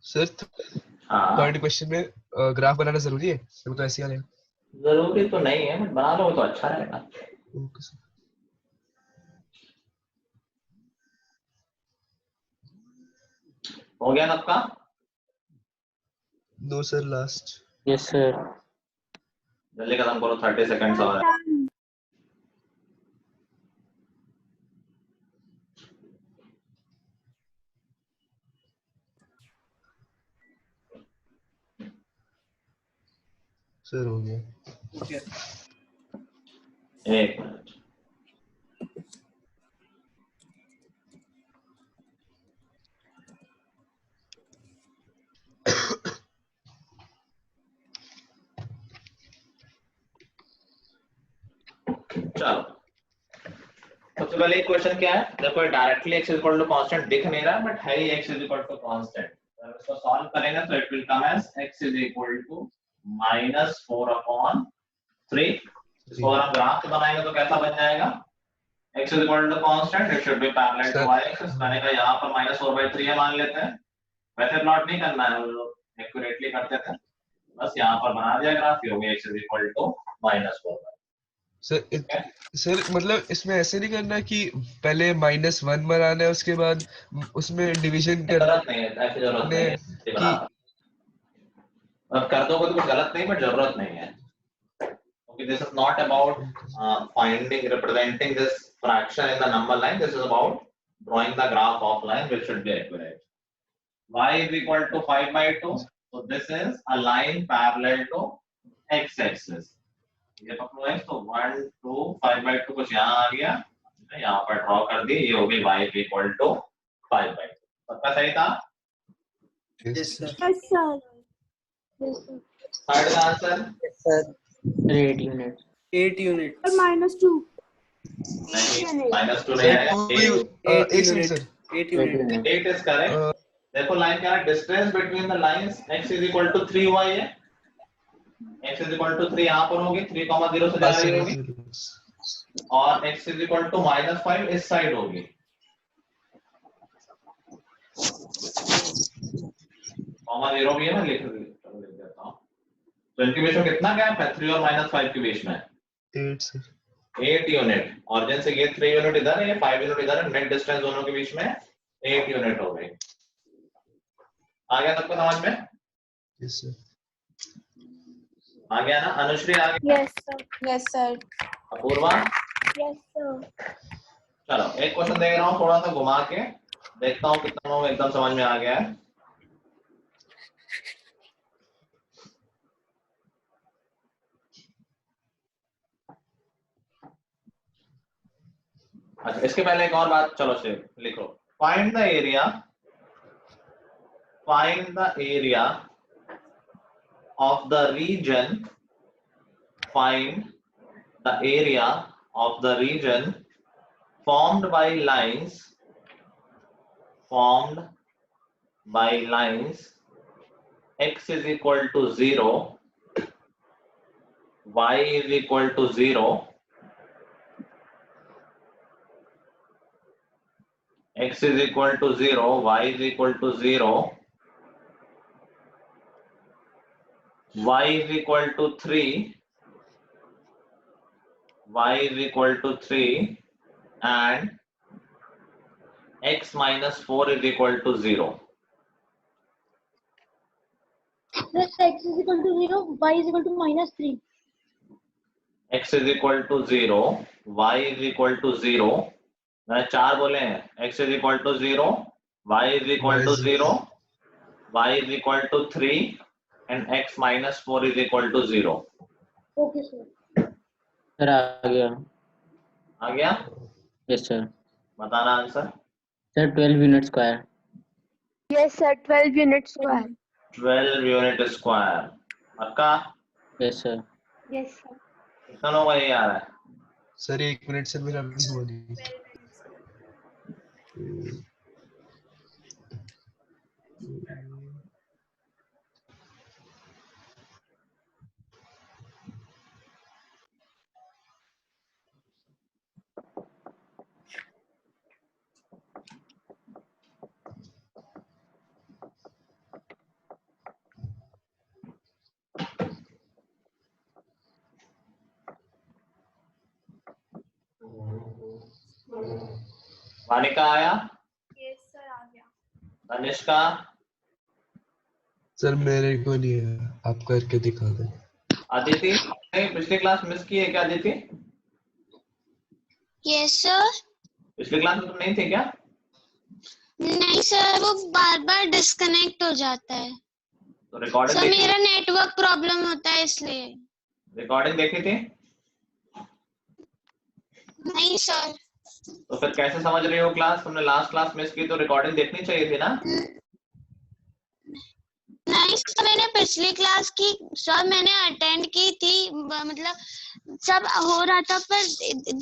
सर हाँ थर्ड क्वेश्चन में ग्राफ बनाना जरूरी है? वो तो ऐसे ही आ जाएगा। जरूरी तो नहीं है, बट बना लो तो अच्छा रहेगा। Okay sir. हो गया सबका? No sir, last. Yes, sir. जल्दी खत्म करो, 30 सेकेंड्स और है। सर हो गया। ओके एक मिनट। चलो सबसे पहले एक क्वेश्चन क्या है, देखो directly x equal to constant दिख नहीं रहा बट है ही x इक्वल टू कांस्टेंट। अगर इसको सॉल्व करेंगे तो it will come as x is equal to -4/3। इसको अगर हम ग्राफ बनाएंगे तो कैसा बन जाएगा? x is equal to constant, it should be parallel to y axis. मैंने कहा यहाँ पर -4/3 है मान लेते हैं, वैसे प्लॉट नहीं करना है, वो लोग एक्यूरेटली करते थे, बस यहाँ पर बना दिया ग्राफ, ये हो गया x is equal to -4। Sir मतलब इसमें ऐसे नहीं करना कि पहले -1 बनाना है, उसके बाद उसमें डिवीजन करना जरूरत नहीं है, ऐसी जरूरत नहीं है कि अब कर दोगे तो कुछ गलत नहीं, बट जरूरत नहीं है, क्योंकि this is not about finding representing this fraction in the number line, this is about drawing the graph of line which should be accurate. Y is equal to 5/2, so this is a line parallel to x axis. ये पकड़ो x तो 1 2 5/2 कुछ यहाँ आ गया, यहाँ पर draw कर दी, ये हो गई y is equal to 5/2। सबका सही था? Yes, sir. Yes, sir. Yes, sir. Third का आंसर Sir, 8 units. 8 units. -2. नहीं, -2 नहीं सर आएगा। 8 एक second unit. Sir 8 8 unit. units. 8 is correct. देखो लाइन क्या है, distance between the lines x is equal to 3y है। x is equal to 3 यहाँ पर होगी, 3,0 से जा रही होगी, और x is equal to -5 इस साइड होगी। कॉमा 0 भी है, मैं लिख देता हूँ। तो इनके बीच में कितना गैप है? 3 और -5 के बीच में 8 सर 8 यूनिट। ऑरिजिन से ये 3 यूनिट इधर है, ये 5 यूनिट इधर है, नेट डिस्टेंस दोनों के बीच में 8 यूनिट हो गई। आ गया सबको समझ में? यस सर आ गया ना? अनुश्री आ गया? Yes, sir. Yes, sir. Apoorva? Yes, sir. चलो एक क्वेश्चन देख रहा हूँ, थोड़ा सा घुमा के देखता हूँ कितना लोगों को एकदम समझ में आ गया है। अच्छा, इसके पहले एक और बात, चलो से लिखो। Find the area of the region, find the area of the region formed by lines x is equal to 0, y is equal to 0, x is equal to 0, y is equal to 0, y is equal to 3, y is equal to 3, and x minus 4 is equal to 0. Plus x is equal to 0, y is equal to -3. x is equal to 0, y is equal to 0. मैंने 4 बोले हैं। x is equal to 0, y is equal to 0, y is equal to 3, and x minus 4 is equal to 0. Okay, sir. Sir, आ गया. आ गया? Yes, sir. बताना answer. Sir, 12 unit square. Yes, sir. 12 unit square. 12 unit square. पक्का? Yes, sir. Yes, sir. कितना लोगों को ये आ रहा है? सर 1 मिनट से मेरा अभी हुआ नहीं वानिका आया? Yes, sir. आ गया. तनिष्का? सर मेरे को नहीं है, आप करके दिखा दो। अदिति? नहीं, पिछली क्लास मिस की है क्या अदिति? Yes sir. पिछली क्लास में तुम नहीं थे क्या? नहीं सर, वो बार बार डिस्कनेक्ट हो जाता है। तो रिकॉर्डिंग सर मेरा नेटवर्क प्रॉब्लम होता है इसलिए। रिकॉर्डिंग देखी थी? नहीं सर। तो फिर कैसे समझ रही हो क्लास? तुमने लास्ट क्लास मिस की तो रिकॉर्डिंग देखनी चाहिए थी ना? नहीं सर, मैंने पिछली क्लास की सर मैंने अटेंड की थी, मतलब सब हो रहा था, पर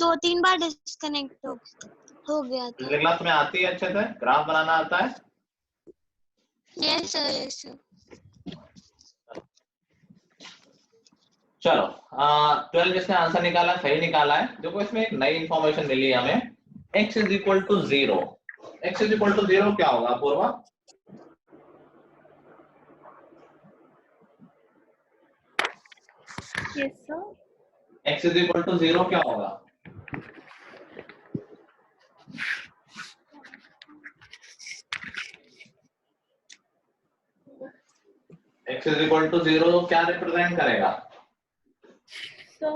2-3 बार डिस्कनेक्ट हो गया था। पिछली क्लास में आती है अच्छे से? ग्राफ बनाना आता है? Yes sir, yes sir. चलो 12 जिसने आंसर निकाला सही निकाला है। देखो इसमें एक नई इंफॉर्मेशन मिली है हमें, x is equal to 0। x is equal to 0 क्या होगा Purva? Yes, sir. x is equal to 0 क्या होगा? x इज इक्वल टू 0 क्या रिप्रेजेंट करेगा? So,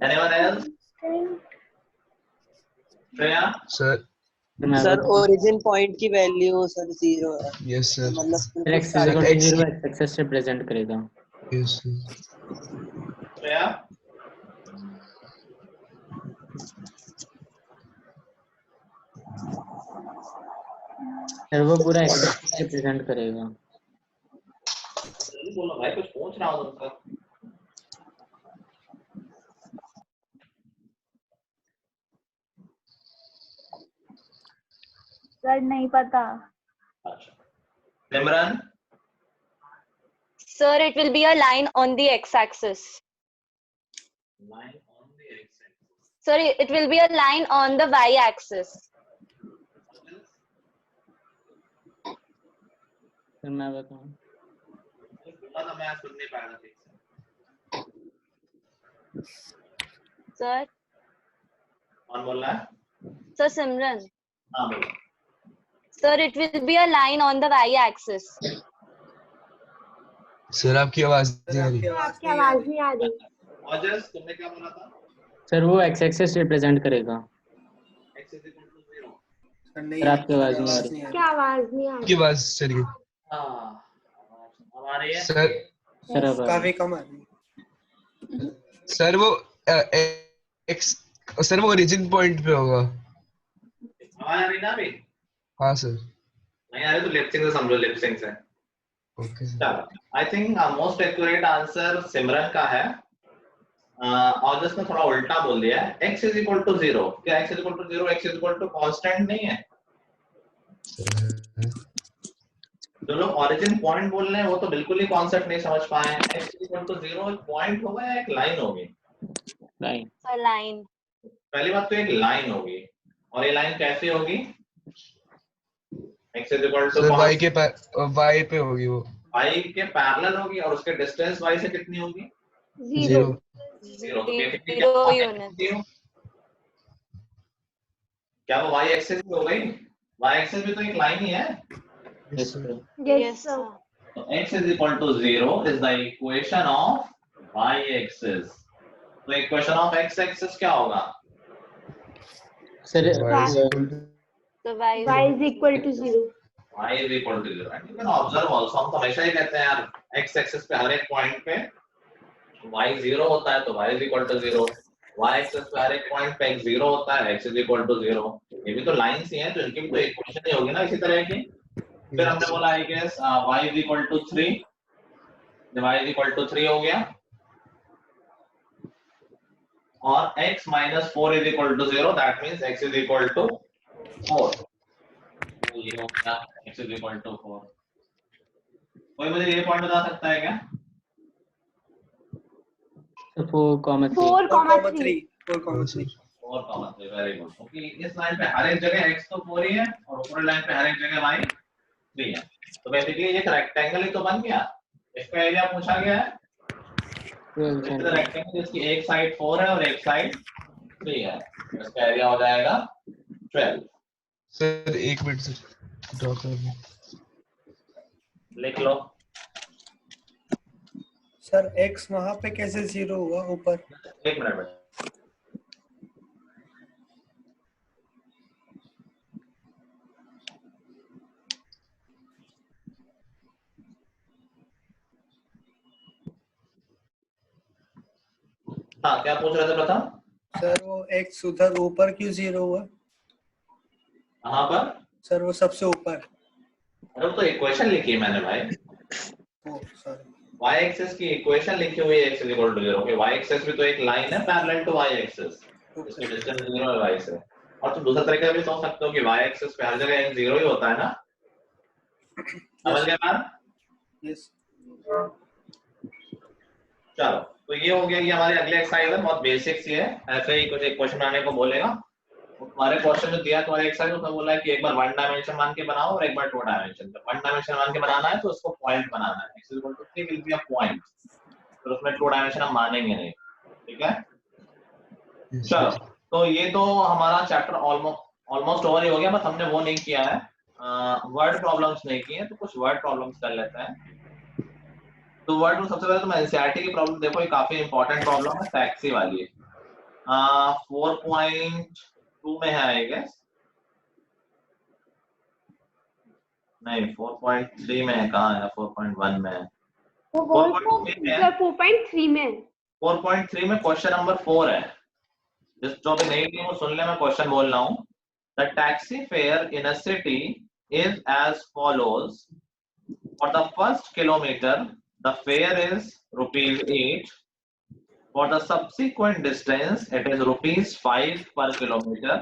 Anyone else? Shreya? Sir sir origin point की वैल्यू सर 0 है। यस सर मतलब x is equal to 0 x represent करेगा। Yes sir Shreya? सर वो पूरा एक्स रिप्रेजेंट करेगा। जल्दी बोलो भाई, कुछ पूछ रहा हूँ तुमसे। सर नहीं पता। अच्छा सिमरन। Sir, it will be a line on the x-axis. Line on the x-axis. Sir, it will be a line on the y-axis. Sir मैं बताऊं। बोला था मैं सुन नहीं पाया था ठीक से। Sir, कौन बोल रहा है? Sir Simran. हाँ बोलो। Sir, it will be a line on the y-axis. Sir आपकी आवाज नहीं आ रही। आपकी आवाज नहीं आ रही। ऑजस तुमने क्या बोला था? सर वो एक्स एक्सिस रिप्रेजेंट करेगा। x is equal to 0। Sir नहीं सर आपकी आवाज नहीं आ आवाज रही। नहीं आ क्या आवाज नहीं आ आपकी रही। आवाज चली गई। अब आ रही है? सर सर अब काफी कम आ रही है। सर वो एक्स सर वो ओरिजिन पॉइंट पे होगा। आवाज आ रही ना अभी? हाँ सर। नहीं आ रही तो लिप सिंक से समझो, लिप सिंक से। Okay sir. चलो I think most accurate answer Simran का है। और जिसने थोड़ा उल्टा बोल दिया है, x is equal to 0। क्या x is equal to 0 x is equal to constant नहीं है? जो लोग origin point बोल रहे हैं वो तो बिल्कुल ही कॉन्सेप्ट नहीं समझ पाए हैं। x is equal to 0 एक पॉइंट होगा या एक लाइन होगी? लाइन। A line. पहली बात तो एक लाइन होगी, और ये लाइन कैसी होगी? x is equal to sir y पे होगी वो। y के पैरेलल होगी और उसके डिस्टेंस y से कितनी होगी? 0। 0। तो बेसिकली Zero units. क्या वो y एक्सिस पे हो गई? y एक्सिस भी तो एक लाइन ही है। Yes sir. Yes sir. So x is equal to 0 is the equation of y axis. तो equation of x axis क्या होगा? Sir So y Y is equal to 0. y is equal to 0 and you can observe also, हम तो हमेशा ही कहते हैं यार x axis पे हर एक पॉइंट पे y 0 होता है तो y is equal to 0, y axis पे हर एक पॉइंट पे x 0 होता है x is equal to 0। ये भी तो लाइंस ही हैं तो इनकी भी तो इक्वेशन ही होगी ना इसी तरह की। फिर हमने बोला I guess y is equal to 3, जब y is equal to 3 हो गया और x minus 4 is equal to 0, that means x is equal to 4। तो ये हो गया x is equal to 4। कोई मुझे ये पॉइंट बता सकता है क्या? 4,3। 4,3। 4,3 वेरी गुड। क्योंकि इस लाइन पे हर एक जगह x तो 4 ही है और ऊपर लाइन पे हर एक जगह y 3 है, तो बेसिकली ये रेक्टेंगल ही तो बन गया। इसका एरिया पूछा गया है, रेक्टेंगल इसकी एक साइड 4 है और एक साइड 3 है, इसका एरिया हो जाएगा 12। सर एक मिनट सर ड्रॉ कर लो। लिख लो। सर x वहां पे कैसे 0 हुआ ऊपर? एक मिनट में हाँ क्या पूछ रहे थे प्रथम? सर वो x उधर ऊपर क्यों 0 हुआ? कहाँ पर? सर वो सबसे ऊपर। अरे तो इक्वेशन लिखी है मैंने भाई। Oh sorry. y एक्सिस की इक्वेशन लिखी हुई है x is equal to 0। Okay y axis भी तो एक लाइन है पैरेलल टू y एक्सिस, इसकी डिस्टेंस 0 है y से। और तो दूसरा तरीका भी सोच सकते हो कि y एक्सिस पे हर जगह 0 ही होता है ना, समझ गए मैम? यस। चलो तो ये हो गया, ये हमारे अगले एक्सरसाइज है, बहुत बेसिक सी है। ऐसे ही कुछ एक क्वेश्चन बनाने को बोलेगा, तुम्हारे क्वेश्चन में दिया तुम्हारे एक्सरसाइज उसमें बोला है कि एक बार 1 डायमेंशन मान के बनाओ और एक बार 2 डायमेंशन। तो 1 डायमेंशन मान के बनाना है तो उसको पॉइंट बनाना है, x equal to 3 will be a point, तो उसमें 2 डायमेंशन हम मानेंगे नहीं, ठीक है? चलो तो ये तो हमारा चैप्टर ऑलमोस्ट ओवर ही हो गया, बस हमने वो नहीं किया है, वर्ड प्रॉब्लम्स नहीं किए, तो कुछ वर्ड प्रॉब्लम्स कर लेते हैं। तो वर्ड में सबसे पहले तो मैं एनसीईआरटी की प्रॉब्लम देखो, ये काफी इंपॉर्टेंट प्रॉब्लम है, टैक्सी वाली है। 4.2 में है आई गेस, नहीं 4.3 में है, कहाँ है? 4.1 में है, 4.3 में। 4.3 में क्वेश्चन नंबर 4 है। जिस जो भी नहीं वो सुन ले, मैं क्वेश्चन बोल रहा हूँ। The taxi fair in a city is as follows. For the first kilometer, the fare is ₹8. For the subsequent distance, it is ₹5 per kilometer.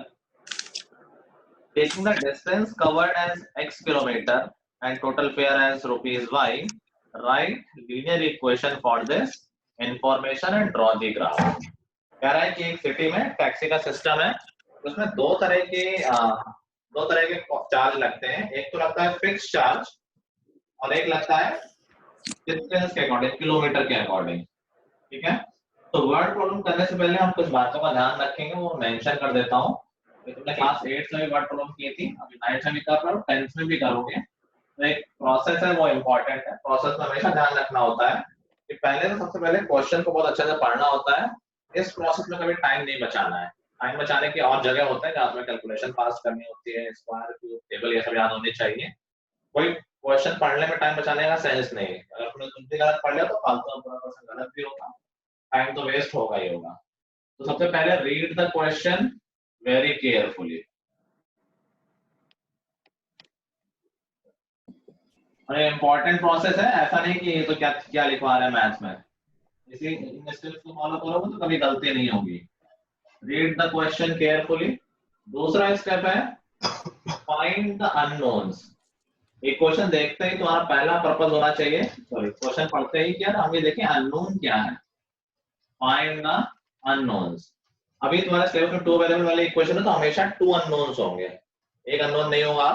Taking the distance covered as x kilometer and total fare as ₹y, write linear equation for this information and draw the graph. कह रहा है कि एक city में taxi का system है, उसमें दो तरह के चार्ज लगते हैं. एक तो लगता है फिक्स चार्ज और एक लगता है डिस्टेंस के अकॉर्डिंग, किलोमीटर के अकॉर्डिंग. ठीक है, तो वर्ड प्रॉब्लम करने से पहले हम कुछ बातों का ध्यान रखेंगे, वो मेंशन कर देता हूँ. तुमने क्लास 8 में भी वर्ड प्रॉब्लम की थी, अभी 9th में भी कर रहे हो, 10th में भी करोगे. तो एक प्रोसेस है, वो इम्पोर्टेंट है. प्रोसेस में हमेशा ध्यान रखना होता है कि पहले तो सबसे पहले क्वेश्चन को बहुत अच्छे से पढ़ना होता है. इस प्रोसेस में कभी टाइम नहीं बचाना है. टाइम बचाने की और जगह होते हैं जहाँ तुम्हें कैलकुलेशन पास करनी होती है, स्क्वायर क्यूब टेबल ये सब याद होनी चाहिए. कोई क्वेश्चन पढ़ने में टाइम बचाने का सेंस नहीं है. अगर तुमने कुछ गलत पढ़ लिया तो फालतू पूरा क्वेश्चन गलत भी होगा, टाइम तो वेस्ट होगा ही होगा. तो सबसे पहले read the question very carefully. और ये इंपॉर्टेंट प्रोसेस है, ऐसा नहीं कि ये तो क्या लिखवा रहे हैं मैथ्स में. इसी स्टेप्स को फॉलो करोगे तो कभी गलती नहीं होगी. Read the question carefully. दूसरा स्टेप है फाइंड द अननोन्स. एक क्वेश्चन देखते ही तुम्हारा पहला पर्पस होना चाहिए, सॉरी क्वेश्चन पढ़ते ही क्या हम ये देखें अननोन क्या है. Find the unknowns. अभी तुम्हारे स्टेप में 2 वेरिएबल वाले इक्वेशन है तो हमेशा 2 अननोन्स होंगे, एक अननोन नहीं होगा.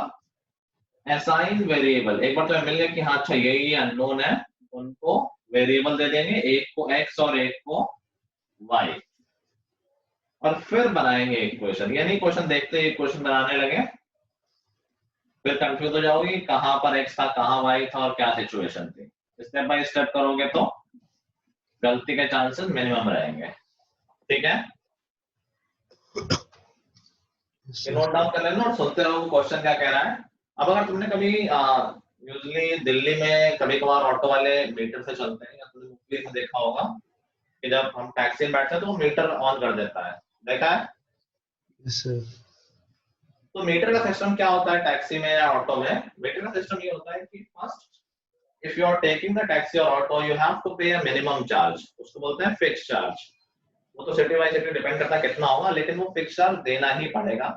असाइन वेरिएबल, एक बार तुम्हें मिल गया कि हाँ अच्छा ये अननोन है, उनको वेरिएबल दे देंगे, एक को x और एक को y, और फिर बनाएंगे इक्वेशन. यानी क्वेश्चन देखते ही इक्वेशन बनाने लगे, फिर कंफ्यूज हो जाओगे कहां पर x था, कहां y था और क्या सिचुएशन थी. स्टेप बाय स्टेप करोगे तो गलती के चांसेस मिनिमम रहेंगे. ठीक है, नोट डाउन कर लेना और सुनते रहो क्वेश्चन क्या कह रहा है. अब अगर तुमने कभी यूजुअली दिल्ली में कभी कभार ऑटो वाले मीटर से चलते हैं, या तुमने मूवी में देखा होगा कि जब हम टैक्सी में बैठते हैं तो वो मीटर ऑन कर देता है, देखा है? Yes, sir. तो मीटर का सिस्टम क्या होता है टैक्सी में या ऑटो में? मीटर का सिस्टम ये होता है कि first if you are taking the taxi और auto you have to pay a minimum charge, उसको बोलते हैं फिक्स चार्ज. वो तो सिटी बाय सिटी डिपेंड करता है कितना होगा, लेकिन वो फिक्स चार्ज देना ही पड़ेगा,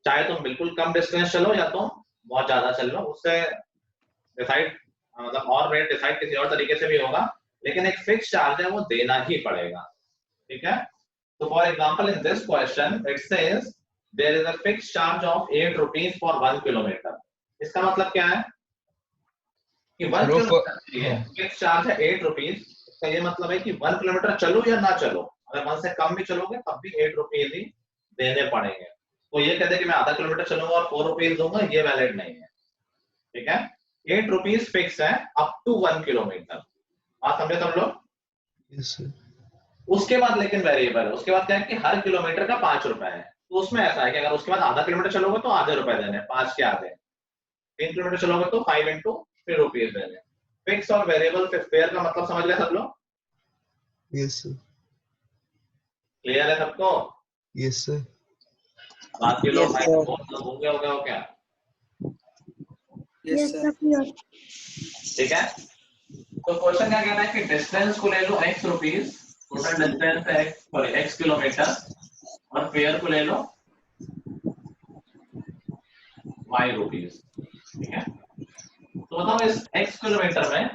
चाहे तुम बिल्कुल कम डिस्टेंस चलो या तुम बहुत ज्यादा चल लो. उससे डिसाइड मतलब और रेट डिसाइड किसी और तरीके से भी होगा, लेकिन एक फिक्स चार्ज है वो देना ही पड़ेगा. ठीक है, तो for example in this question it says there is a fix charge of ₹8 for 1 kilometre. इसका मतलब क्या है कि 1 किलोमीटर फिक्स चार्ज है ₹8. इसका ये मतलब है कि 1 किलोमीटर चलो या ना चलो, अगर 1 से कम भी चलोगे तब भी ₹8 ही देने पड़ेंगे. तो ये कहते हैं कि मैं आधा किलोमीटर चलूंगा और ₹4 दूंगा, ये वैलिड नहीं है. ठीक है, ₹8 फिक्स है अप टू 1 किलोमीटर. बात समझे तुम लोग? Yes, sir. उसके बाद लेकिन वेरिएबल है, उसके बाद क्या है कि हर किलोमीटर का ₹5 है. तो उसमें ऐसा है कि अगर उसके बाद आधा किलोमीटर चलोगे तो आधे रुपए देने, 5 के आधे. 3 किलोमीटर चलोगे तो 5 into ₹3 देने. फिक्स और वेरिएबल फेयर का मतलब समझ ले सब लोग? Yes, sir. क्लियर है सबको? Yes, sir. बाकी लोग Yes, sir. बहुत होंगे हो क्या? Yes, sir. ठीक है, तो क्वेश्चन क्या कहना है कि डिस्टेंस को ले लो x रुपीस, टोटल डिस्टेंस है x किलोमीटर, और फेयर को ले लो y रुपीस. ठीक है, तो बताओ इस x किलोमीटर में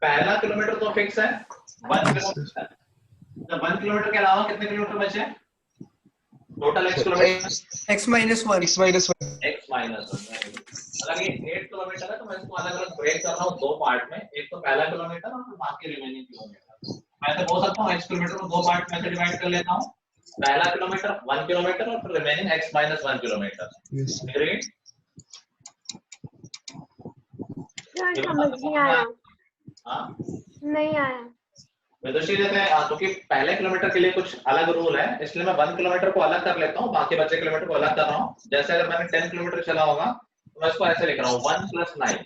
पहला किलोमीटर तो फिक्स है 1 किलोमीटर, तो 1 किलोमीटर के अलावा कितने किलोमीटर बचे total x kilometre? X minus 1. X minus 1. x minus 1. अगर ये 8 किलोमीटर है तो मैं इसको अलग अलग ब्रेक कर रहा हूँ 2 पार्ट में, एक तो पहला किलोमीटर और फिर बाकी रिमेनिंग किलोमीटर. मैं ऐसे बोल सकता हूँ x किलोमीटर को 2 पार्ट में से डिवाइड कर लेता हूँ, पहला किलोमीटर 1 किलोमीटर और फिर remaining x minus 1 kilometre. Yes, sir. Great. Sir समझ नहीं आया. हाँ नहीं आया. विदुषी जैसे क्योंकि पहले किलोमीटर के लिए कुछ अलग रूल है, इसलिए मैं 1 किलोमीटर को अलग कर लेता हूँ, बाकी बचे किलोमीटर को अलग कर रहा हूँ. जैसे अगर मैंने 10 किलोमीटर चला होगा तो मैं इसको ऐसे लिख रहा हूँ 1 + 9.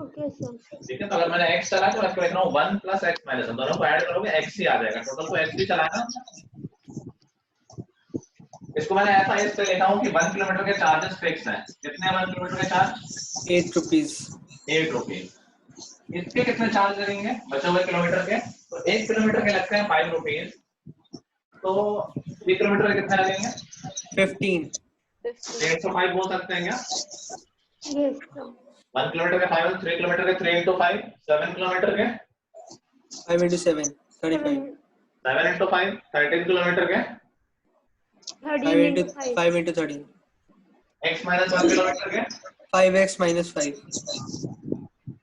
Okay sir. ठीक है, तो अगर मैंने x चला तो मैं इसको लिख रहा हूँ 1 + x - 1. दोनों को ऐड करोगे x ही आ जाएगा, टोटल को x भी चलाना. इसको मैंने ऐसा इससे लिखा हूँ कि 1 किलोमीटर के चार्जेस फिक्स हैं। कितने हैं 1 किलोमीटर के चार्ज? 8 रुपीज। 8 रुपीज। इसके कितने चार्ज लगेंगे बचे हुए किलोमीटर के? तो 1 किलोमीटर के लगते हैं 5 रुपीज, तो 3 किलोमीटर के कितने लगेंगे? 15। 305 बोल सकते हैं क्या? Yes, sir. 1 किलोमीटर के 5, 3 किलोमीटर के 3 into 5, 7 किलोमीटर के 5 into 7 35। 7 into 5, 13 किलोमीटर के 5 into 13। x minus 1 किलोमीटर के 5x minus 5।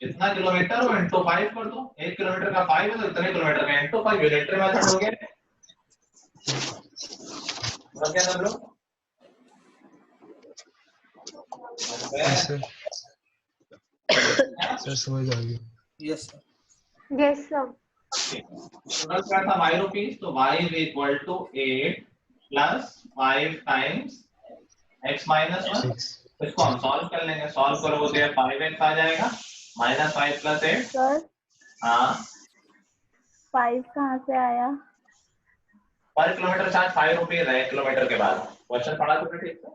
इतना किलोमीटर और इंटू 5 कर दो। 1 किलोमीटर का 5 है तो इतने किलोमीटर का इंटू 5 यूनिटरी मेथड हो गया। समझ गए सब लोग? यस सर, सर समझ आ गया। Yes sir. Yes, sir. Total क्या था? 5 रुपीस, तो y is equal to 8 plus 5 times x minus 1। 6 इसको हम सॉल्व कर लेंगे। सॉल्व करोगे तो ये 5x आ जाएगा minus 5 plus 8। सर हाँ, 5 कहाँ से आया? पर किलोमीटर चार्ज 5 रुपीज है 1 किलोमीटर के बाद। क्वेश्चन पढ़ा तो ठीक है।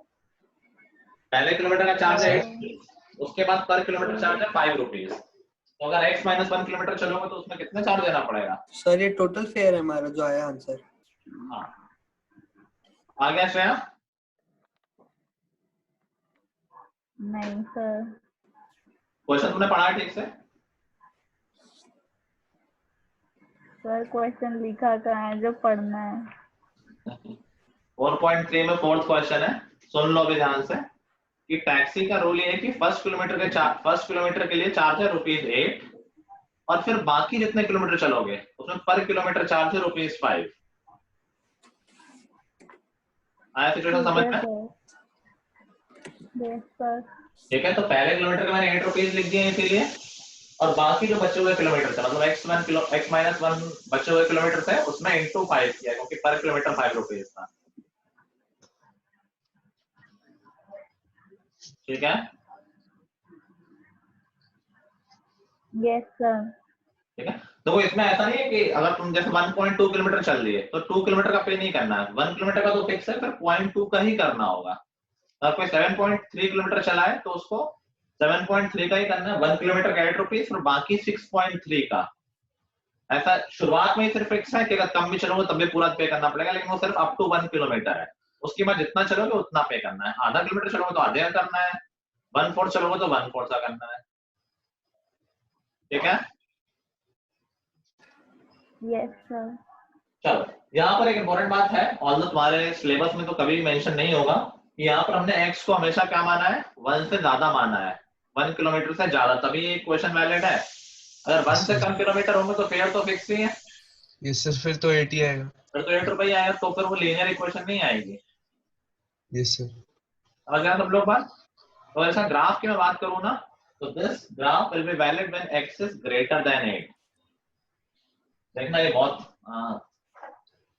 पहले किलोमीटर का चार्ज है 8, उसके बाद पर किलोमीटर चार्ज है 5 रुपीज। तो अगर x minus 1 किलोमीटर चलोगे तो उसमें कितने चार्ज देना पड़ेगा? सर ये टोटल फेयर है हमारा जो आया आंसर। हाँ, आ गया श्रेया? नहीं सर। क्वेश्चन तुमने पढ़ा ठीक से? सर क्वेश्चन लिखा कहाँ है जो पढ़ना है? 4.3 में फोर्थ क्वेश्चन है, सुन लो भी ध्यान से कि टैक्सी का रूल ये है कि फर्स्ट किलोमीटर के लिए चार्ज है ₹8 और फिर बाकी जितने किलोमीटर चलोगे उसमें पर किलोमीटर चार्ज है ₹5। आया सिचुएशन समझ में? Yes sir. ठीक है, तो पहले किलोमीटर के मैंने 8 रुपीज लिख दिए इसीलिए, और बाकी जो बचे हुए किलोमीटर थे मतलब x minus 1 बचे हुए किलोमीटर थे उसमें into 5 किया क्योंकि पर किलोमीटर 5 रुपीज था। ठीक है? Yes sir. ठीक है, तो इसमें ऐसा नहीं है कि अगर तुम जैसे 1.2 किलोमीटर चल दिए तो 2 किलोमीटर का पे नहीं करना है। 1 किलोमीटर का तो फिक्स है, फिर 0.2 का ही करना होगा। अगर कोई 7.3 किलोमीटर चला है तो उसको 7.3 का ही करना है। 1 किलोमीटर का 8 रुपीज और बाकी 6.3 का। ऐसा शुरुआत में ही सिर्फ फिक्स है कि अगर कम भी चलोगे तब भी पूरा पे करना पड़ेगा, लेकिन वो सिर्फ अप टू 1 किलोमीटर है। उसके बाद जितना चलोगे उतना पे करना है। आधा किलोमीटर चलोगे तो आधे का करना है, 1/4 चलोगे तो 1/4 का करना है। ठीक है? Yes sir. चलो, यहाँ पर एक इंपॉर्टेंट बात है, ऑल्दो तुम्हारे सिलेबस में तो कभी मेंशन नहीं होगा कि यहाँ पर हमने x को हमेशा क्या माना है? 1 से ज्यादा माना है, 1 किलोमीटर से ज्यादा, तभी ये क्वेश्चन वैलिड है। अगर 1 से कम किलोमीटर होंगे तो फेयर तो फिक्स ही है। यस सर, फिर तो 8 ही आएगा। फिर तो 8 रुपये आएगा, तो फिर वो लीनियर इक्वेशन नहीं आएगी। Yes sir. समझ गए सब लोग बात? तो ऐसा ग्राफ की मैं बात करूँ ना, तो this graph will be valid when x is greater than 8। देखना ये बहुत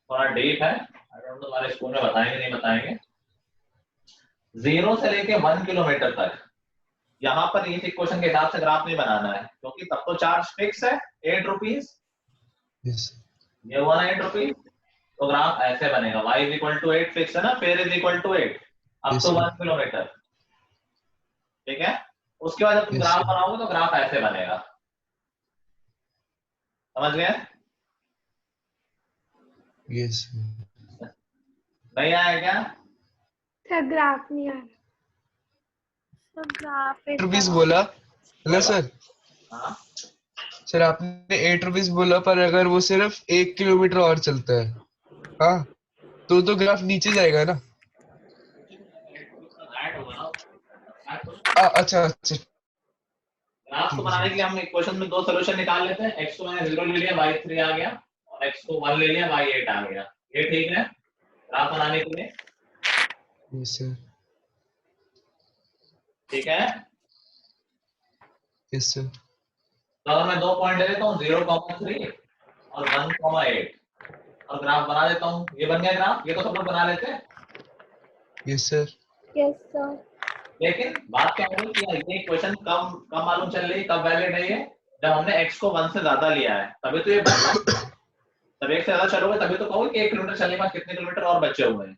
थोड़ा डीप है, आई डोंट नो तुम्हारे स्कूल में बताएंगे नहीं बताएंगे। 0 से लेके 1 किलोमीटर तक यहाँ पर इस इक्वेशन के हिसाब से ग्राफ नहीं बनाना है, क्योंकि तब तो चार्ज फिक्स है 8 रुपीज। यस ये हुआ ना 8 रुपीज, तो ग्राफ ऐसे बनेगा। y is equal to 8 fix है ना, fare is equal to 8 up to 1 kilometre. ठीक है, उसके बाद जब तुम ग्राफ बनाओगे तो ग्राफ ऐसे बनेगा। समझ गए? यस नहीं आया क्या? सर ग्राफ नहीं आ रहा। तो ग्राफ 8 रुपीज बोला है ना सर? हाँ, सर आपने 8 रुपीज बोला, पर अगर वो सिर्फ 1 किलोमीटर और चलता है, हाँ, तो ग्राफ नीचे जाएगा ना? अच्छा अच्छा। ग्राफ को बनाने के लिए हम इक्वेशन में 2 सॉल्यूशन निकाल लेते हैं। x को मैंने 0 ले लिया, y 3 आ गया, और x को 1 ले लिया, y 8 आ गया। ये ठीक है ग्राफ बनाने के लिए? Yes sir. ठीक है, यस सर। तो अगर मैं 2 पॉइंट ले लेता हूँ 0,3 और 1,8 और ग्राफ बना देता हूँ, ये बन गया ग्राफ। ये तो सब लोग बना लेते हैं। Yes sir. Yes sir. लेकिन बात क्या हो रही है कि ये इक्वेशन कम मालूम चल रही है, कब वैलिड है ये? जब हमने x को 1 से ज्यादा लिया है, तभी तो ये बनना। तब 1 से ज्यादा चलोगे तभी तो कहोगे कि 1 किलोमीटर चलने के बाद कितने किलोमीटर और बचे हुए हैं।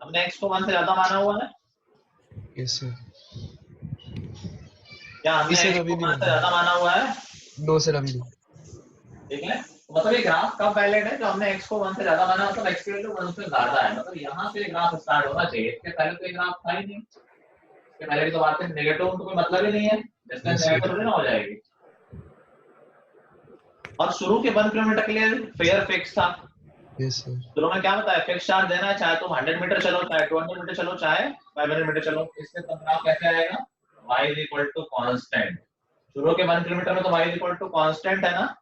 हमने x को 1 से ज्यादा माना हुआ है यस सर। या हमने इसे x अभी को नहीं 1 से ज्यादा माना हुआ है? नो सर अभी नहीं। ठीक है, तो मतलब ये ग्राफ कब वैलिड है? जो हमने x को 1 से ज्यादा माना, मतलब x की वैल्यू 1 से ज्यादा है, मतलब यहाँ से ग्राफ स्टार्ट होना चाहिए। इसके पहले तो ये ग्राफ था ही नहीं, इसके पहले की तो बात है नेगेटिव, तो कोई मतलब ही नहीं है, इसका नेगेटिव थोड़ी ना हो जाएगी। और शुरू के 1 किलोमीटर के लिए फेयर फिक्स था। Yes sir. शुरू में क्या बताया, फिक्स चार्ज देना है, चाहे तुम 100 मीटर चलो, चाहे 200 मीटर चलो, चाहे 500 मीटर चलो। इससे तो ग्राफ कैसे आएगा? y = constant. शुरू के 1 किलोमीटर में तो y = कांस्टेंट है ना?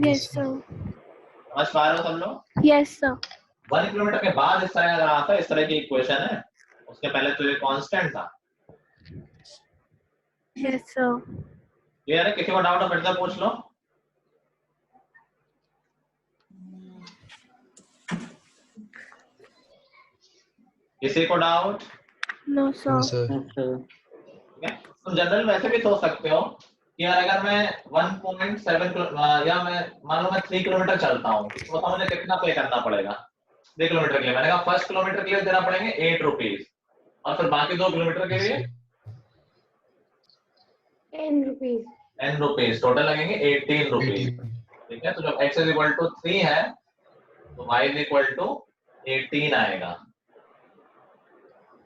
Yes sir. समझ पा रहे हो सब लोग? Yes sir. 1 किलोमीटर के बाद इस तरह का ग्राफ है, इस तरह की इक्वेशन है, उसके पहले तो ये कांस्टेंट था। Yes sir. क्लियर है? किसी को डाउट हो फिर से पूछ लो। किसी को doubt? No no sir. Sir. ठीक है, तुम जनरल वैसे भी सोच सकते हो कि यार अगर मैं 1.7 या मैं मान लो मैं 3 किलोमीटर चलता हूँ, तो बताओ मुझे कितना पे करना पड़ेगा 3 किलोमीटर के लिए? मैंने कहा फर्स्ट किलोमीटर के लिए देना पड़ेंगे 8 रुपीज, और फिर बाकी 2 किलोमीटर के लिए 10 रुपीज। 10 रुपीज, टोटल लगेंगे 18 रुपीज। ठीक है, तो जब x = 3 है तो y = 18 आएगा।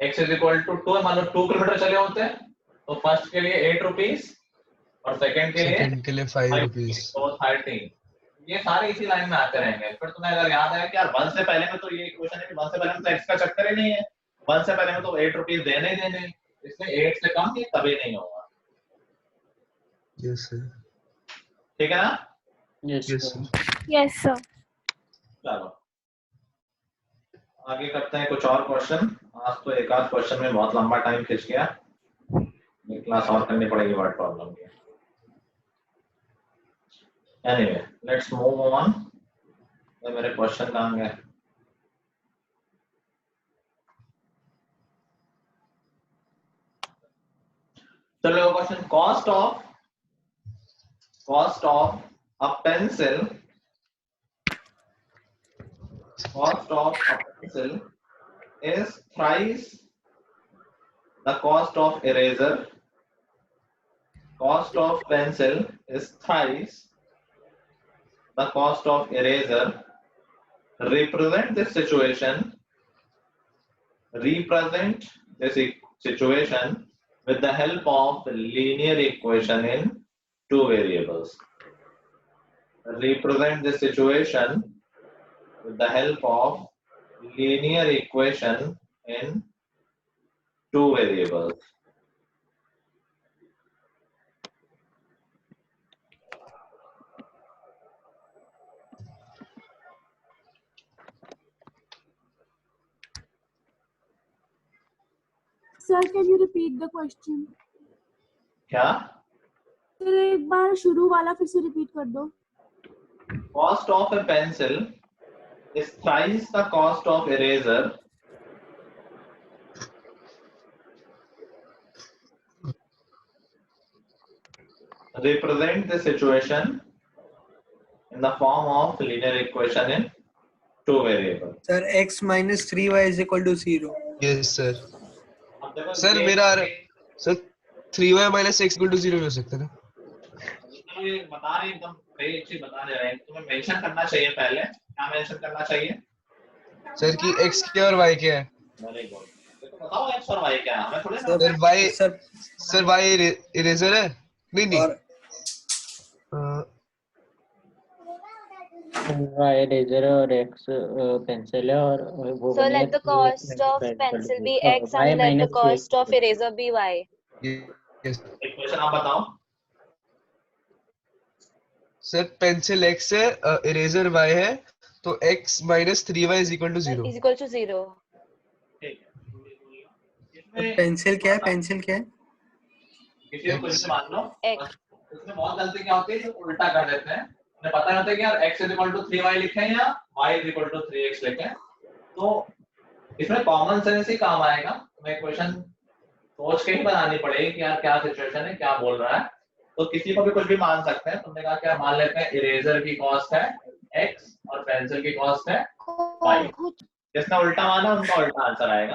x = 2 है, मान लो 2 किलोमीटर चले होते हैं तो फर्स्ट के लिए 8 रुपीज और सेकंड के लिए 5 रुपीज। तो 13। ये सारे इसी लाइन में आते रहेंगे। फिर तुम्हें अगर याद है कि यार 1 से पहले में तो ये इक्वेशन है कि 1 से पहले में तो x का चक्कर ही नहीं है, 1 से पहले में तो 8 रुपीज देने ही देने, इसलिए 8 से कम ये कभी नहीं होगा। Yes sir. ठीक है ना? Yes yes sir. Sir. Yes sir. चलो आगे करते हैं कुछ और क्वेश्चन। आज तो एक आध क्वेश्चन में बहुत लंबा टाइम खिंच गया, एक क्लास और करनी पड़ेगी वर्ड प्रॉब्लम की। Anyway let's move on. तो मेरे क्वेश्चन कहाँ गए? चलो question, cost of a pencil, cost of a pencil is thrice the cost of eraser. Cost of pencil is thrice the cost of eraser. Represent this situation with the help of linear equation in two variables. Represent this situation with the help of linear equation in two variables. Sir, can you repeat the question? क्या? Sir एक बार शुरू वाला फिर से repeat कर दो। Cost of a pencil is thrice the cost of eraser. Represent the situation in the form of linear equation in two variables. Sir, x minus 3y is equal to 0. Yes sir. Sir मेरा sir 3y minus x equal to 0 हो सकता है ना? ये बता रहे एकदम सही चीज बता रहे हैं। तुम्हें मेंशन करना चाहिए पहले। क्या मेंशन करना चाहिए? सर कि x क्या और y क्या है? Very good. तो बताओ x और y क्या है? हमें थोड़ी sir y sir y eraser है? नहीं नहीं। y इरेजर है और x पेंसिल है और वो So let the cost of pencil be x and let the cost of eraser be y. Yes. Equation आप बताओ। सर पेंसिल x है, इरेजर y है, तो x minus 3y is equal to 0. Is equal to 0. ठीक है। Pencil क्या है? Pencil क्या है? किसी को कुछ मान लो। X. इसमें बहुत गलती क्या होती है, जो उल्टा कर देते हैं। उन्हें पता नहीं होता कि यार x = 3y लिखें या y = 3x लिखें। तो इसमें कॉमन सेंस ही काम आएगा। तुम्हें इक्वेशन सोच के ही बनानी पड़ेगी कि यार क्या सिचुएशन है, क्या बोल रहा है। तो किसी को भी कुछ भी मान सकते हैं। तुमने कहा क्या मान लेते हैं, इरेजर की कॉस्ट है x और पेंसिल की कॉस्ट है y। जिसने उल्टा माना उनका उल्टा आंसर आएगा,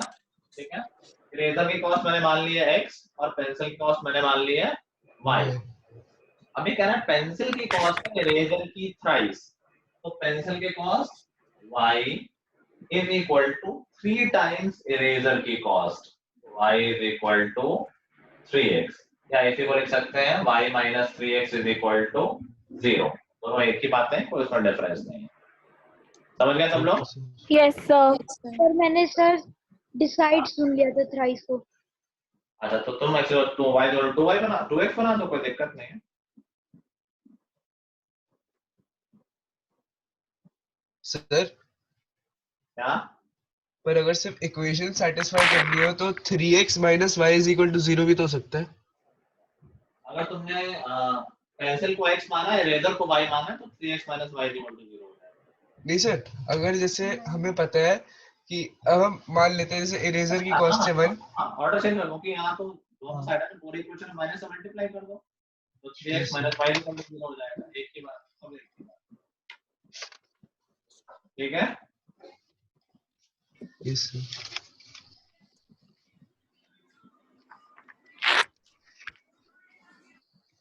ठीक है। इरेजर की कॉस्ट मैंने मान ली है x और पेंसिल की कॉस्ट मैंने मान ली है y। अभी कह रहा है पेंसिल की कॉस्ट है इरेजर की थ्राइस, तो पेंसिल की cost y is equal to 3 times eraser की cost, y is equal to 3x, या इसी को लिख सकते हैं y minus 3x is equal to 0। दोनों एक ही बात है, कोई उसमें डिफरेंस नहीं है। समझ गए सब लोग? Yes, sir. सर मैंने सर डिसाइड सुन लिया था थ्राइस को। अच्छा, तो तुम ऐसे 2y जोड़ो 2y बना 2x बना दो, कोई दिक्कत नहीं है। सर क्या? पर अगर सिर्फ इक्वेशन सेटिस्फाई करनी हो तो 3x minus y is equal to 0 भी तो हो सकता है। अगर तुमने पेंसिल को x माना है, इरेजर को y माना है, तो 3x minus y is equal to 0 हो जाएगा। नहीं सर, अगर जैसे हमें पता है कि अब हम मान लेते हैं जैसे इरेजर की कॉस्ट है 1, ऑर्डर चेंज कर दो कि यहाँ तो दोनों साइड है, पूरी इक्वेशन माइनस से मल्टीप्लाई कर दो, तो 3x minus y is equal to 0 हो जाएगा। एक ही बात, सब एक ही बात, ठीक है। Yes sir.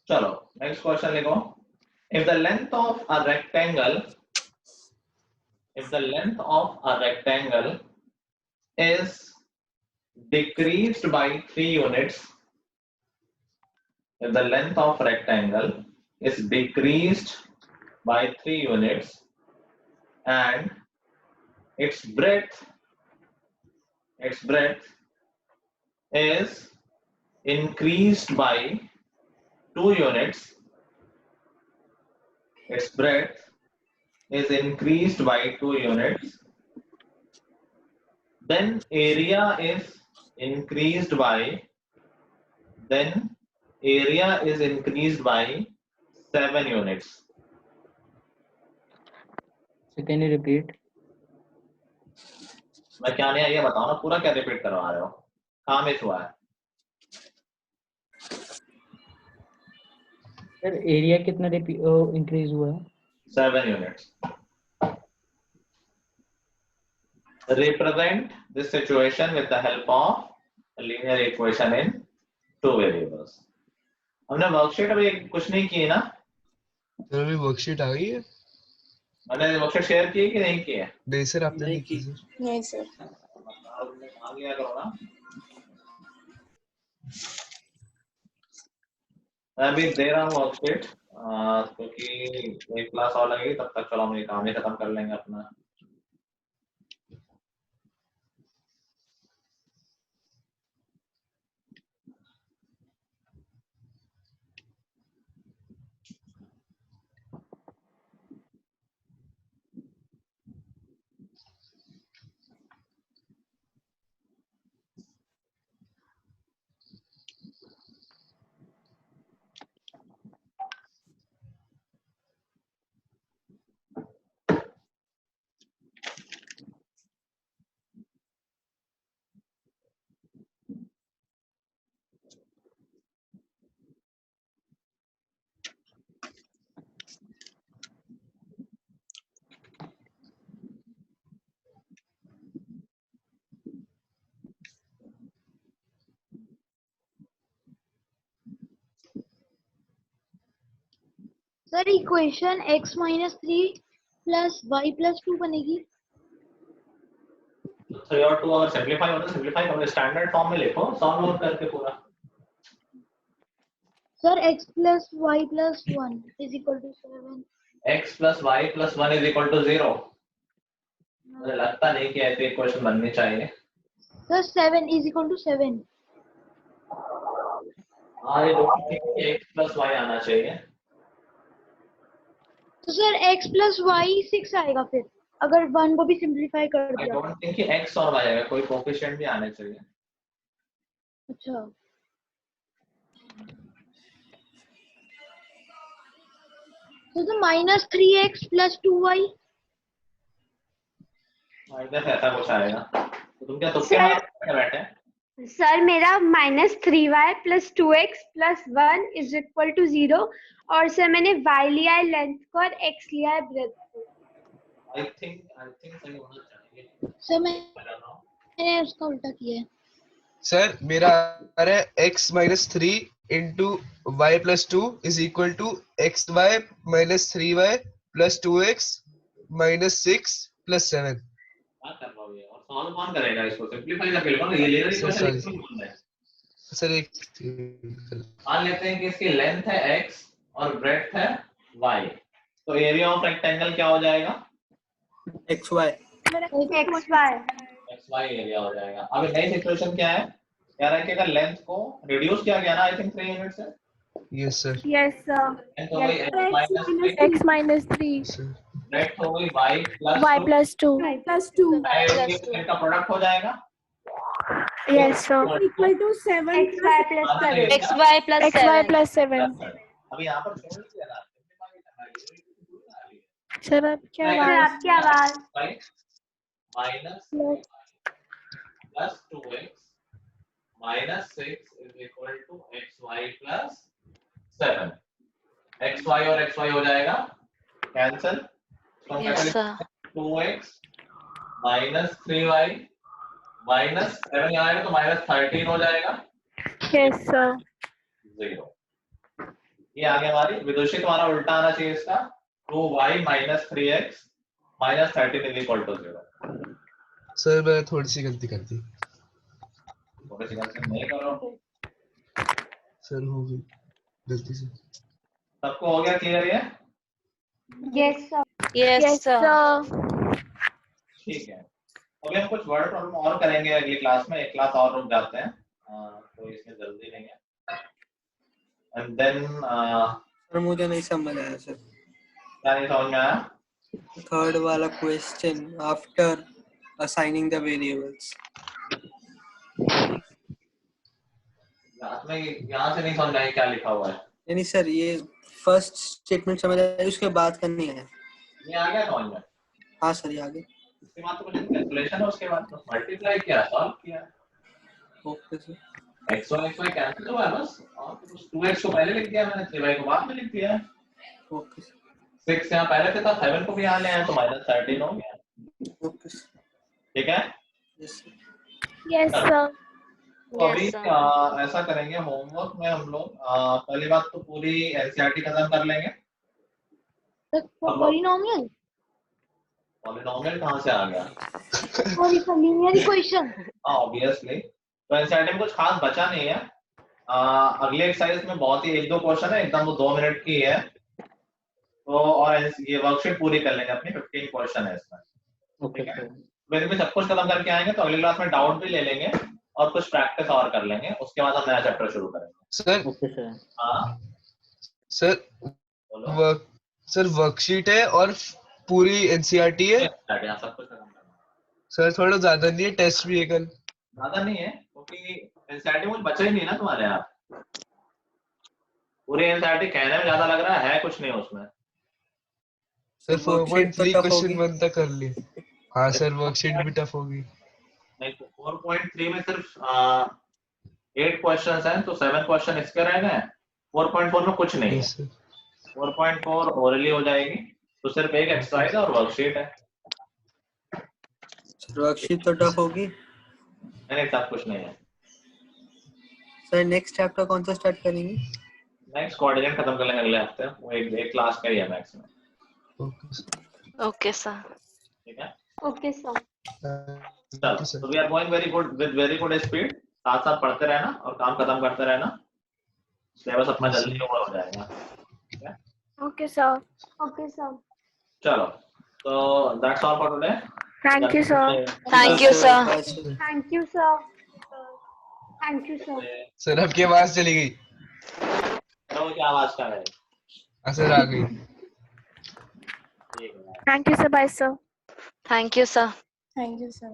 चलो नेक्स्ट क्वेश्चन लिखो। If the length of a rectangle is decreased by 3 units, if the length of rectangle is decreased by 3 units and its breadth is increased by 2 units, its breadth is increased by 2 units, then area is increased by 7 units. So can you repeat? मैं क्या नहीं है ये बताओ ना, पूरा क्या repeat करवा रहे हो, काम इस हुआ है। सर एरिया कितना इंक्रीज हुआ है? 7 units. Represent this situation with the help of a linear equation in 2 variables. हमने वर्कशीट अभी कुछ नहीं की ना? सर अभी वर्कशीट आ गई है? मैंने वर्कशीट शेयर की कि नहीं की है? नहीं सर, आपने नहीं की सर। नहीं सर। आ गया करो ना। मैं अभी दे रहा हूँ वर्कशीट, क्योंकि एक क्लास और लगेगी, तब तक चलो हम ये काम ही खत्म कर लेंगे अपना। Sir equation x minus 3 plus y plus 2 बनेगी। 3 और 2 अगर सिंपलीफाई होता है, सिंपलीफाई करो, स्टैंडर्ड फॉर्म में लिखो, सॉल्व आउट करके पूरा। Sir x plus y plus 1 is equal to 7। x plus y plus 1 is equal to 0। मुझे लगता नहीं कि ऐसी इक्वेशन बननी चाहिए। Sir 7 is equal to 7। हाँ, ये डोंट थिंक कि x प्लस y आना चाहिए। तो सर x प्लस y 6 आएगा फिर, अगर 1 को भी सिंपलीफाई कर आई दिया। डोंट थिंक कि x और y आएगा, कोई कोएफिशिएंट भी आने चाहिए। अच्छा, तो minus 3x plus 2y। Minus ऐसा कुछ आएगा, तो तुम क्या तुक्के मार बैठे? सर मेरा -3y plus 2x plus 1 is equal to 0, और सर मैंने y लिया है लेंथ को और x लिया है ब्रेथ को। आई थिंक सही होना चाहिए। सर मैंने उसका उल्टा किया है। सर मेरा आ रहा है x minus 3 into y plus 2 is equal to xy minus 3y plus 2x minus 6 plus 7. क्या कर रहा हूँ ये? और सॉल्व कौन करेगा इसको? सिंपलीफाई करके लिखो ना, ये लेना सर इक्वेशन सॉरी लिखना है। सर एक मान लेते हैं कि इसकी लेंथ है x और ब्रेड्थ है y, तो एरिया ऑफ रेक्टेंगल क्या हो जाएगा? XY xy एरिया हो जाएगा। अब नई सिचुएशन क्या है? कह रहा है कि अगर लेंथ को रिड्यूस किया गया ना, आई थिंक 3 यूनिट से, यस सर लेंथ हो गई x minus 3 ब्रेड्थ हो गई y y प्लस 2, plus 2 इनका प्रोडक्ट हो जाएगा equal to 7 XY plus 7. अभी यहाँ पर छोड़ दिया ना, सर अब क्या आपकी आवाज minus plus 2x minus 6 is equal to xy plus 7. xy और xy हो जाएगा cancel, Yes, sir. 2x minus 3y minus 7 यहाँ आएगा तो minus 13 हो जाएगा yes sir 0. ये आगे हमारी विदुषी, तुम्हारा उल्टा आना चाहिए इसका, 2y minus 3x minus 13 is equal to 0. Sir मैं थोड़ी सी गलती कर दी थोड़ी सी गलती नहीं करो, सर, हो गई गलती से। सबको हो गया क्लियर ये? Yes sir Yes, sir. ठीक है, अभी हम कुछ वर्ड प्रॉब्लम और करेंगे अगली क्लास में, एक क्लास और रुक जाते हैं, कोई इसमें जल्दी नहीं है। एंड देन सर मुझे नहीं समझ आया सर, क्या नहीं समझ में आया? थर्ड वाला question after assigning the variables, यहाँ से नहीं समझ आया क्या लिखा हुआ है। यानी सर ये फर्स्ट स्टेटमेंट समझ आया, उसके बाद का नहीं आया। ये आ गया समझ में? हाँ सर ये आगे। उसके बाद तो कुछ कैलकुलेशन है, उसके बाद तो मल्टीप्लाई किया, सॉल्व किया। ओके सर, x और xy कैंसिल हुआ है बस, और कुछ 2x को पहले लिख दिया मैंने, 3y को बाद में लिख दिया है। ओके सर, 6 यहाँ पहले से था, 7 को भी यहाँ ले आए तो माइनस 13 हो गया। ओके सर, ठीक है, यस सर, yes sir तो अभी Yes, sir. ऐसा करेंगे, होमवर्क में हम लोग पहली बात तो पूरी एनसीईआरटी खत्म कर लेंगे। पॉलिनोमियल पॉलिनोमियल कहाँ से आ गया? और लीनियर इक्वेशन। हाँ ऑब्वियसली, तो एनसीईआरटी में कुछ खास बचा नहीं है। अगले एक्सरसाइज में बहुत ही 1-2 क्वेश्चन है, एकदम वो 2 मिनट की है, तो और ये वर्कशीट पूरी कर लेंगे अपनी, 15 क्वेश्चन है इसमें। ओके ठीक है, वैसे भी सब कुछ खत्म करके आएंगे तो अगली क्लास में डाउट भी ले लेंगे और कुछ प्रैक्टिस और कर लेंगे, उसके बाद हम नया चैप्टर शुरू करेंगे। सर ओके सर हाँ सर बोलो। सर वर्कशीट है और पूरी एनसीईआरटी है यहाँ सब कुछ खत्म करना सर, थोड़ा ज्यादा नहीं है, टेस्ट भी है कल। ज्यादा नहीं है क्योंकि एनसीईआरटी में कुछ बचा ही नहीं ना तुम्हारे यहाँ। पूरी एनसीईआरटी कहने में ज्यादा लग रहा है कुछ नहीं उसमें। सर वर्कशीट तो 4.3 tough क्वेश्चन होगी। 1 तक कर लिए। हाँ सर वर्कशीट भी टफ होगी। नहीं तो 4.3 में सिर्फ 8 क्वेश्चंस हैं, तो 7 क्वेश्चन इसके रह गए। 4.4 में कुछ नहीं है, यस सर 4.4 ओरली हो जाएगी, तो सिर्फ एक एक्सरसाइज और वर्कशीट है। सर वर्कशीट तो टफ होगी। नहीं सब कुछ नहीं है। सर नेक्स्ट चैप्टर कौन सा स्टार्ट करेंगे? नेक्स्ट कोऑर्डिनेट खत्म कर लेंगे अगले हफ्ते, वो एक क्लास का ही है मैक्स में। Okay sir Okay, sir. ठीक है, ओके सर चलो, तो we are going very good with very good speed. साथ साथ पढ़ते रहना और काम खत्म करते रहना, सिलेबस अपना जल्दी ओवर हो जाएगा। ठीक है, okay sir ओके सर चलो, तो that's all for today. thank you sir Thank you, sir. Bye, sir. Thank you sir, thank you sir. Sir आपकी आवाज चली गई। तो क्या आवाज का है? हाँ सर आ गई। ठीक है। thank you sir bye sir Thank you, sir. thank you sir